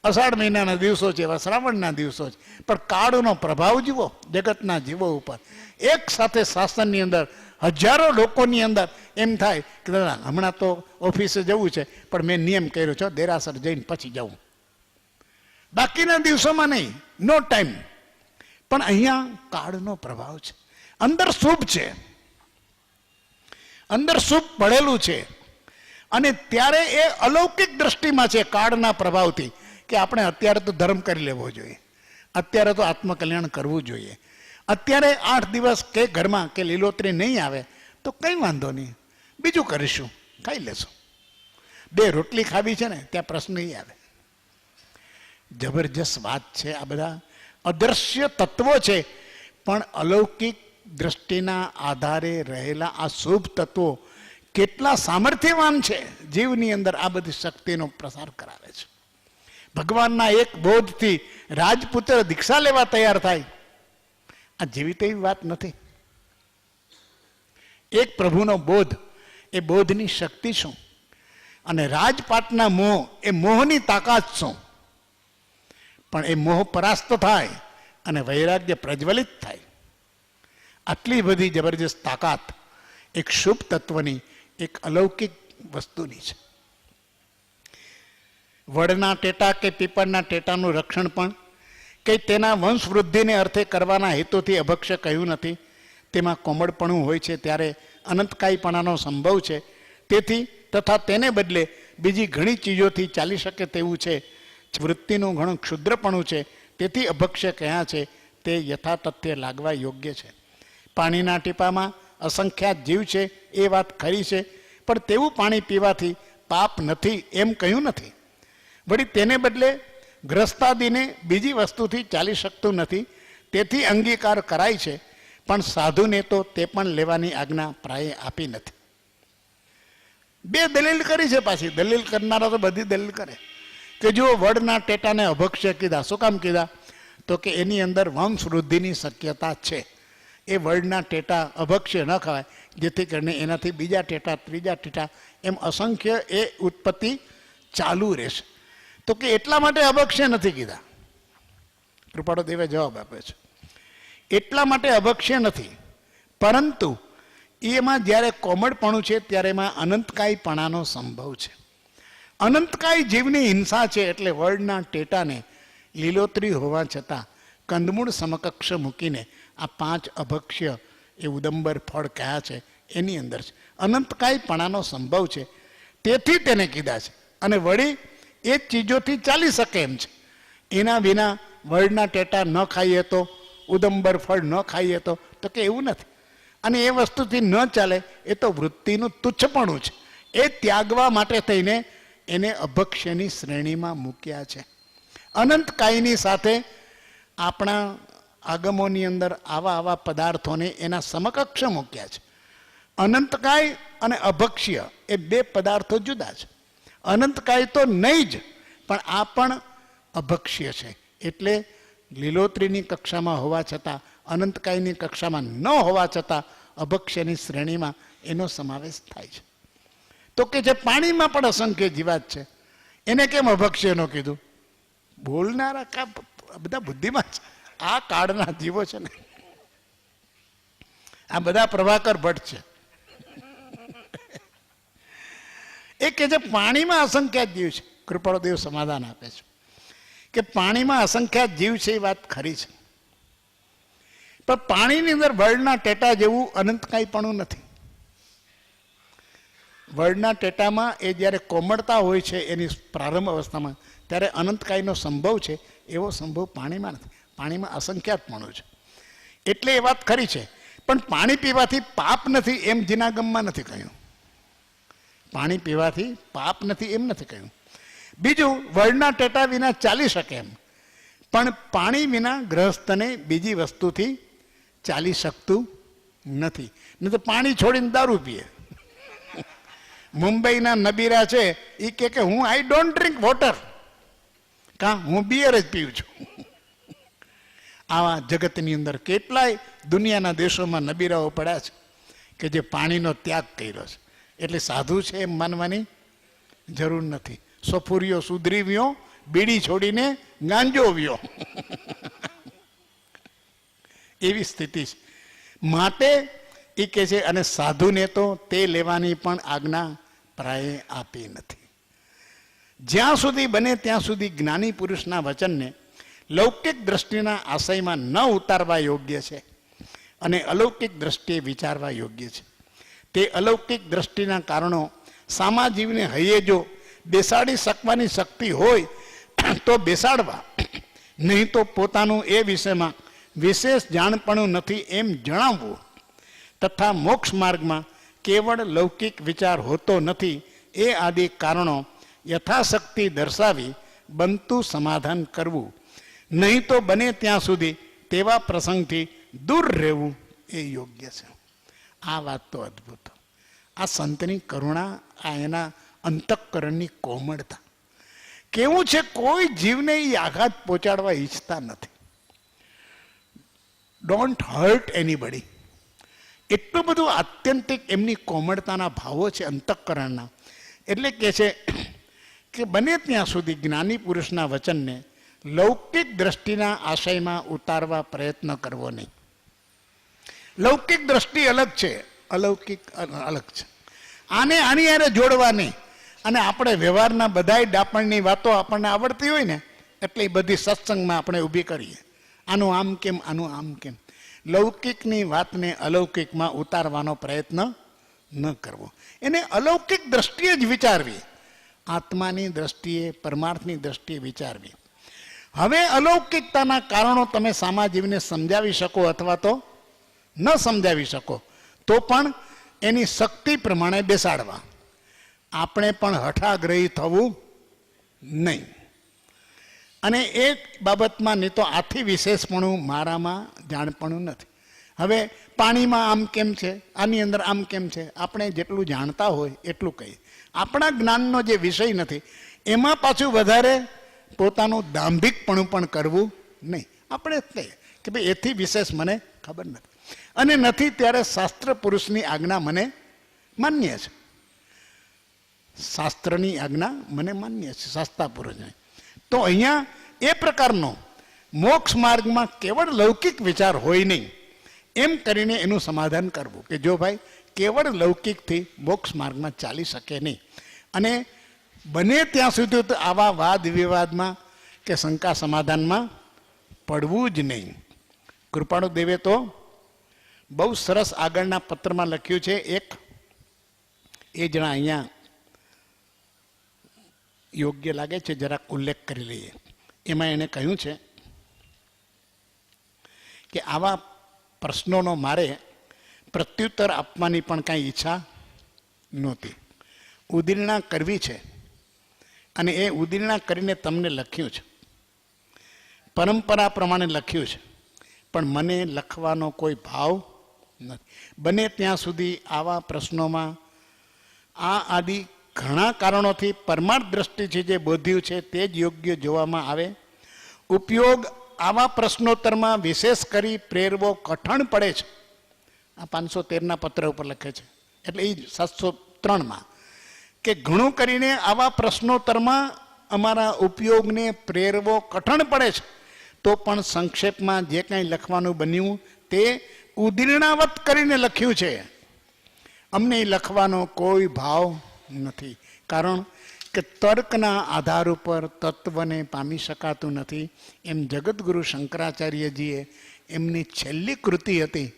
A: અષાઢ મહિનાના દિવસો છે, એવા શ્રાવણના દિવસો છે. પણ કાળનો પ્રભાવ જુઓ જગતના જીવો ઉપર. એક સાથે શાસનની અંદર હજારો લોકોની અંદર એમ થાય કે દાદા હમણાં તો ઓફિસે જવું છે, પણ મેં નિયમ કર્યો છે દેરાસર જઈને પછી જવું, બાકીના દિવસોમાં નહીં, નો ટાઈમ. પણ અહીંયા કાળનો પ્રભાવ છે, અંદર શુભ છે, અંદર શુભ પડેલું છે. અને ત્યારે એ અલૌકિક દ્રષ્ટિમાં છે કાળના પ્રભાવથી કે આપણે અત્યારે તો ધર્મ કરી લેવો જોઈએ, અત્યારે તો આત્મકલ્યાણ કરવું જોઈએ. અત્યારે 8 દિવસ કે ઘરમાં કે લીલોતરી નહીં આવે તો કંઈ વાંધો નહીં, બીજું કરીશું, ખાઈ લેશું. 2 રોટલી ખાવી છે ને ત્યાં પ્રશ્ન નહીં આવે. જબરજસ્ત વાત છે. આ બધા અદ્રશ્ય તત્વો છે, પણ અલૌકિક દ્રષ્ટિના આધારે રહેલા આ શુભ તત્વો કેટલા સામર્થ્યવાન છે. જીવની અંદર આ બધી શક્તિનો પ્રસાર કરાવે છે. ભગવાનના એક બોધથી રાજપુત્ર દીક્ષા લેવા તૈયાર થાય, આ જેવી તેવી વાત નથી. એક પ્રભુનો બોધ, એ બોધની શક્તિ શું, અને રાજપાટના મોહ, એ મોહની તાકાત શું. પણ એ મોહ પરાસ્ત થાય અને વૈરાગ્ય પ્રજ્વલિત થાય. આટલી બધી જબરજસ્ત તાકાત એક શુભ તત્વની, એક અલૌકિક વસ્તુની છે. વડના ટેટા કે પીપળના ટેટાનું રક્ષણ પણ કે તેના વંશ વૃદ્ધિને અર્થે કરવાના હેતુથી અભક્ષ્ય કહ્યું નથી. તેમાં કોમળપણું હોય છે ત્યારે અનંતકાયપણાનો સંભવ છે. તેથી તથા તેને બદલે બીજી ઘણી ચીજોથી ચાલી શકે તેવું છે. વૃત્તિનું ઘણું ક્ષુદ્રપણું છે, તેથી અભક્ષ્ય કહ્યા છે તે યથાતથ્ય લાગવા યોગ્ય છે. પાણીના ટીપામાં અસંખ્યાત જીવ છે એ વાત ખરી છે, પણ તેવું પાણી પીવાથી પાપ નથી એમ કહ્યું નથી. વળી તેને બદલે ગ્રસ્તાદીને બીજી વસ્તુથી ચાલી શકતું નથી, તેથી અંગીકાર કરાય છે. પણ સાધુને તો તે પણ લેવાની આજ્ઞા પ્રાયે આપી નથી. 2 દલીલ કરી છે. પાછી દલીલ કરનારા તો બધી દલીલ કરે કે જો વડના ટેટાને અભક્ષ્ય કીધા, શું કામ કીધા? તો કે એની અંદર વંશ વૃદ્ધિની શક્યતા છે. એ વડના ટેટા અભક્ષ્ય ન ખવાય, જેથી કરીને એનાથી બીજા ટેટા, ત્રીજા ટેટા, એમ અસંખ્ય એ ઉત્પત્તિ ચાલુ રહેશે. તો કે એટલા માટે અભક્ષ્ય નથી કીધા. કૃપાળુ દેવે જવાબ આપે છે, એટલા માટે અભક્ષ્ય નથી, પરંતુ એમાં જ્યારે કોમળપણું છે ત્યારે એમાં અનંતકાયપણાનો સંભવ છે. અનંતકાય જીવની હિંસા છે. એટલે વડના ટેટાને લીલોતરી હોવા છતાં કંદમૂળ સમકક્ષ મૂકીને આ 5 અભક્ષ્ય એ ઉદંબર ફળ કયા છે એની અંદર છે. અનંતકાયપણાનો સંભવ છે, તેથી તેને કીધા છે. અને વળી એ ચીજોથી ચાલી શકે એમ છે. એના વિના વડના ટેટા ન ખાઈએ તો, ઉદંબર ફળ ન ખાઈએ તો કે એવું નથી. અને એ વસ્તુથી ન ચાલે એ તો વૃત્તિનું તુચ્છપણું છે. એ ત્યાગવા માટે થઈને એને અભક્ષ્યની શ્રેણીમાં મૂક્યા છે. અનંતકાયની સાથે આપણા આગમોની અંદર આવા પદાર્થોને એના સમકક્ષ મૂક્યા છે. અનંતકાય અને અભક્ષ્ય એ 2 પદાર્થો જુદા છે. અનંતકાય તો નહીં જ, પણ આ પણ અભક્ષ્ય છે. એટલે લીલોતરીની કક્ષામાં હોવા છતાં, અનંતકાયની કક્ષામાં ન હોવા છતાં અભક્ષ્યની શ્રેણીમાં એનો સમાવેશ થાય છે. તો કે જે પાણીમાં પણ અસંખ્ય જીવાત છે, એને કેમ અભક્ષ્ય ન કીધું? બોલનારા કા બધા બુદ્ધિમાં છે. આ કાળના જીવો છે ને, આ બધા પ્રભાકર ભટ્ટ છે. એ કે જે પાણીમાં અસંખ્યાત જીવ છે. કૃપાળુ દેવ સમાધાન આપે છે કે પાણીમાં અસંખ્યાત જીવ છે, એ વાત ખરી છે. પણ પાણીની અંદર વડના ટેટા જેવું અનંતકાયપણું નથી. વડના ટેટામાં એ જ્યારે કોમળતા હોય છે એની પ્રારંભ અવસ્થામાં, ત્યારે અનંતકાયનો સંભવ છે, એવો સંભવ પાણીમાં નથી. પાણીમાં અસંખ્યાતપણું છે. એટલે એ વાત ખરી છે. પણ પાણી પીવાથી પાપ નથી એમ જીનાગમમાં નથી કહ્યું. પાણી પીવાથી પાપ નથી એમ નથી કહ્યું. બીજું, વડના ટેટા વિના ચાલી શકે એમ, પણ પાણી વિના ગ્રહસ્થને બીજી વસ્તુથી ચાલી શકતું નથી. નહીં તો પાણી છોડીને દારૂ પીએ. મુંબઈના નબીરા છે એ કે હું આઈ ડોન્ટ ડ્રિંક વોટર, કા હું બિયર જ પીઉં છું. આવા જગતની અંદર કેટલાય દુનિયાના દેશોમાં નબીરાઓ પડ્યા છે કે જે પાણીનો ત્યાગ કર્યો છે. એટલે સાધુ છે એમ માનવાની જરૂર નથી. સફુરિયો સુધરી વ્યો, બીડી છોડીને ગાંજો વ્યો. એવી સ્થિતિ છે. માટે એ કે છે, અને સાધુને તો તે લેવાની પણ આજ્ઞા પ્રાયે આપી નથી. જ્યાં સુધી બને ત્યાં સુધી જ્ઞાની પુરુષના વચનને લૌકિક દ્રષ્ટિના આશયમાં ન ઉતારવા યોગ્ય છે અને અલૌકિક દ્રષ્ટિએ વિચારવા યોગ્ય છે. તે અલૌકિક દ્રષ્ટિના કારણો સામા જીવને હૈયે જો બેસાડી શકવાની શક્તિ હોય તો બેસાડવા, નહીં તો પોતાનું એ વિષયમાં વિશેષ જાણપણું નથી એમ જણાવવું, તથા મોક્ષ માર્ગમાં કેવળ લૌકિક વિચાર હોતો નથી એ આદિ કારણો યથાશક્તિ દર્શાવી બનતું સમાધાન કરવું, નહીં તો બને ત્યાં સુધી તેવા પ્રસંગથી દૂર રહેવું એ યોગ્ય છે. આ વાત તો અદ્ભુત. આ સંતની કરુણા, આ એના અંતઃકરણની કોમળતા. કેવું છે, કોઈ જીવને એ આઘાત પહોંચાડવા ઈચ્છતા નથી. Don't hurt anybody. એટલું બધું આત્યંતિક એમની કોમળતાના ભાવો છે અંતઃકરણના. એટલે કે છે કે બને ત્યાં સુધી જ્ઞાની પુરુષના વચનને લૌકિક દ્રષ્ટિના આશયમાં ઉતારવા પ્રયત્ન કરવો નહીં. લૌકિક દ્રષ્ટિ અલગ છે, અલૌકિક અલગ છે. આને આની હારે જોડવા નહીં. અને આપણે વ્યવહારના બધાય ડાપણની વાતો આપણને આવડતી હોય ને, એટલે એ બધી સત્સંગમાં આપણે ઊભી કરીએ. આનું આમ કેમ, આનું આમ કેમ. લૌકિકની વાતને અલૌકિકમાં ઉતારવાનો પ્રયત્ન ન કરવો. એને અલૌકિક દ્રષ્ટિએ જ વિચારવી, આત્માની દ્રષ્ટિએ, પરમાર્થની દ્રષ્ટિએ વિચારવી. હવે અલૌકિકતાના કારણો તમે સામાજીવને સમજાવી શકો અથવા તો ન સમજાવી શકો, તો પણ એની શક્તિ પ્રમાણે બેસાડવા. આપણે પણ હઠાગ્રહી થવું નહીં. અને એ બાબતમાં નહીં તો આથી વિશેષપણું મારામાં જાણપણું નથી. હવે પાણીમાં આમ કેમ છે, આની અંદર આમ કેમ છે, આપણે જેટલું જાણતા હોય એટલું કહીએ. આપણા જ્ઞાનનો જે વિષય નથી એમાં પાછું વધારે પોતાનું દાંભિકપણું પણ કરવું નહીં. આપણે કહીએ કે ભાઈ એથી વિશેષ મને ખબર નથી, અને નથી ત્યારે શાસ્ત્ર પુરુષની આજ્ઞા મને માન્ય છે. શાસ્ત્રની આજ્ઞા મને માન્ય છે, શાસ્ત્રા પુરુષને. તો અહીંયા એ પ્રકારનો મોક્ષ માર્ગમાં કેવળ લૌકિક વિચાર હોય નહીં એમ કરીને એનું સમાધાન કરવું કે જો ભાઈ કેવળ લૌકિકથી મોક્ષ માર્ગમાં ચાલી શકે નહીં. અને બને ત્યાં સુધી તો આવા વાદ વિવાદમાં કે શંકા સમાધાનમાં પડવું જ નહીં. કૃપાળુ દેવે તો બહુ સરસ આગળના પત્રમાં લખ્યું છે. એક એ જણા અહીંયા યોગ્ય લાગે છે, જરાક ઉલ્લેખ કરી લઈએ. એમાં એણે કહ્યું છે કે આવા પ્રશ્નોનો મારે પ્રત્યુત્તર આપવાની પણ કાંઈ ઈચ્છા નહોતી. ઉદીરણા કરવી છે અને એ ઉદીરણા કરીને તમને લખ્યું છે, પરંપરા પ્રમાણે લખ્યું છે, પણ મને લખવાનો કોઈ ભાવ નથી. બને ત્યાં સુધી આવા પ્રશ્નોમાં આ આદિ ઘણા કારણોથી પરમાર્થ દ્રષ્ટિથી જે બોધ્યું છે તે જ યોગ્ય જોવામાં આવે. ઉપયોગ આવા પ્રશ્નોત્તરમાં વિશેષ કરી પ્રેરવો કઠણ પડે છે. આ 513ના પત્ર ઉપર લખે છે, એટલે એ 703માં કે ઘણું કરીને આવા પ્રશ્નોત્તરમાં અમારા ઉપયોગને પ્રેરવો કઠણ પડે છે, તો પણ સંક્ષેપમાં જે કંઈ લખવાનું બન્યું તે ઉદીરણાવત કરીને લખ્યું છે. અમને લખવાનો કોઈ ભાવ નથી, કારણ કે તર્કના આધાર ઉપર તત્વને પામી શકાતું નથી. એમ જગતગુરુ શંકરાચાર્યજીએ એમની છેલ્લી કૃતિ હતી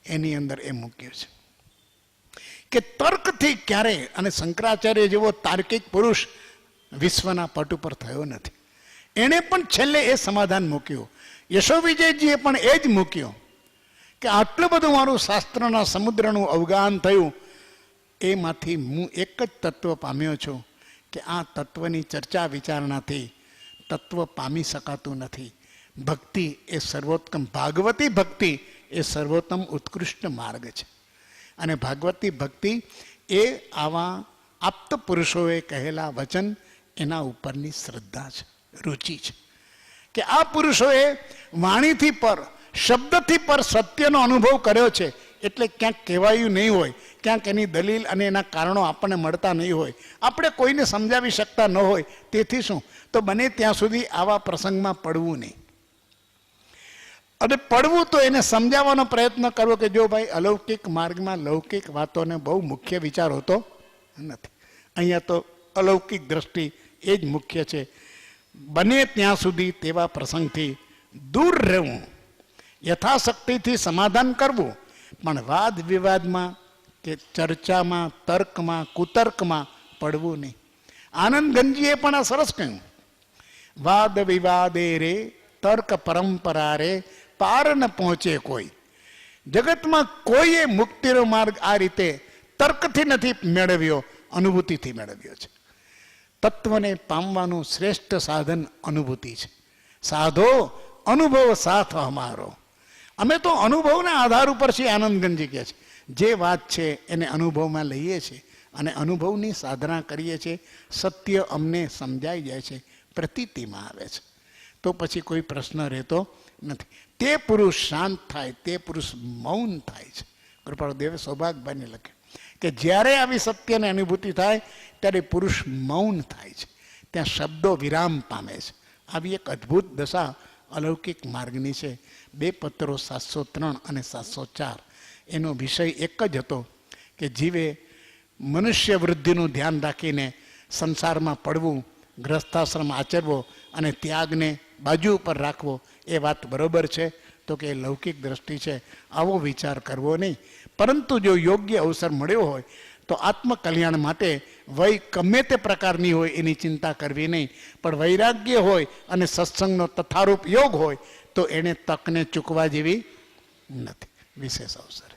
A: એની અંદર એ મૂક્યું છે કે તર્કથી ક્યારે, અને શંકરાચાર્ય જેવો તાર્કિક પુરુષ વિશ્વના પટ ઉપર થયો નથી. એણે પણ છેલ્લે એ સમાધાન મૂક્યું. યશો વિજયજીએ પણ એ જ મૂક્યું કે આટલું બધું મારું શાસ્ત્રના સમુદ્રનું અવગાહન થયું, એમાંથી હું એક જ તત્વ પામ્યો છું કે આ તત્વની ચર્ચા વિચારણાથી તત્વ પામી શકાતું નથી. ભક્તિ એ સર્વોત્તમ, ભાગવતી ભક્તિ એ સર્વોત્તમ ઉત્કૃષ્ટ માર્ગ છે. અને ભાગવતી ભક્તિ એ આવા આપ્ત પુરુષોએ કહેલા વચન એના ઉપરની શ્રદ્ધા છે, રુચિ છે કે આ પુરુષોએ વાણીથી પર, શબ્દથી પર સત્યનો અનુભવ કર્યો છે એટલે ક્યાંક કહેવાયું નહીં હોય, ક્યાંક એની દલીલ અને એના કારણો આપણને મળતા નહીં હોય, આપણે કોઈને સમજાવી શકતા ન હોય, તેથી શું તો બને ત્યાં સુધી આવા પ્રસંગમાં પડવું નહીં. અને પડવું તો એને સમજાવવાનો પ્રયત્ન કરવો કે જો ભાઈ અલૌકિક માર્ગમાં લૌકિક વાતોને બહુ મુખ્ય વિચાર હોતો નથી. અહીંયા તો અલૌકિક દ્રષ્ટિ એ જ મુખ્ય છે. બને ત્યાં સુધી તેવા પ્રસંગથી દૂર રહેવું, યથાશક્તિથી સમાધાન કરવું, પણ વાદ વિવાદમાં કે ચર્ચામાં, તર્કમાં, કુતર્કમાં પડવું નહીં. આનંદગંજીએ પણ આ સરસ કહ્યું, વાદ વિવાદે રે તર્ક પરંપરા રે પાર ન પહોંચે કોઈ. જગતમાં કોઈએ મુક્તિનો માર્ગ આ રીતે તર્કથી નથી મેળવ્યો, અનુભૂતિથી મેળવ્યો છે. તત્વને પામવાનું શ્રેષ્ઠ સાધન અનુભૂતિ છે. સાધો અનુભવ સાથ અમારો. અમે તો અનુભવના આધાર ઉપર છીએ. આનંદગંજી કહે છે જે વાત છે એને અનુભવમાં લઈએ છીએ અને અનુભવની સાધના કરીએ છીએ. સત્ય અમને સમજાઈ જાય છે, પ્રતીતિમાં આવે છે, તો પછી કોઈ પ્રશ્ન રહેતો નથી. તે પુરુષ શાંત થાય, તે પુરુષ મૌન થાય છે. કૃપાળુદેવે સૌભાગભાઈને લખ્યું કે જ્યારે આવી સત્યની અનુભૂતિ થાય ત્યારે પુરુષ મૌન થાય છે, ત્યાં શબ્દો વિરામ પામે છે. આવી એક અદ્ભુત દશા અલૌકિક માર્ગની છે. 2 પત્રો 703 અને 704 એનો વિષય એક જ હતો કે જીવે મનુષ્ય વૃદ્ધિનું ધ્યાન રાખીને સંસારમાં પડવું, ગ્રસ્થાશ્રમ આચરવો અને ત્યાગને બાજુ ઉપર રાખવો, એ વાત બરોબર છે તો કે લૌકિક દ્રષ્ટિ છે, આવો વિચાર કરવો નહીં. પરંતુ જો યોગ્ય અવસર મળ્યો હોય તો આત્મકલ્યાણ માટે વય ગમે તે પ્રકારની હોય એની ચિંતા કરવી નહીં, પણ વૈરાગ્ય હોય અને સત્સંગનો તથારૂપ યોગ હોય તો એને તકને ચૂકવા જેવી નથી. વિશેષ અવસર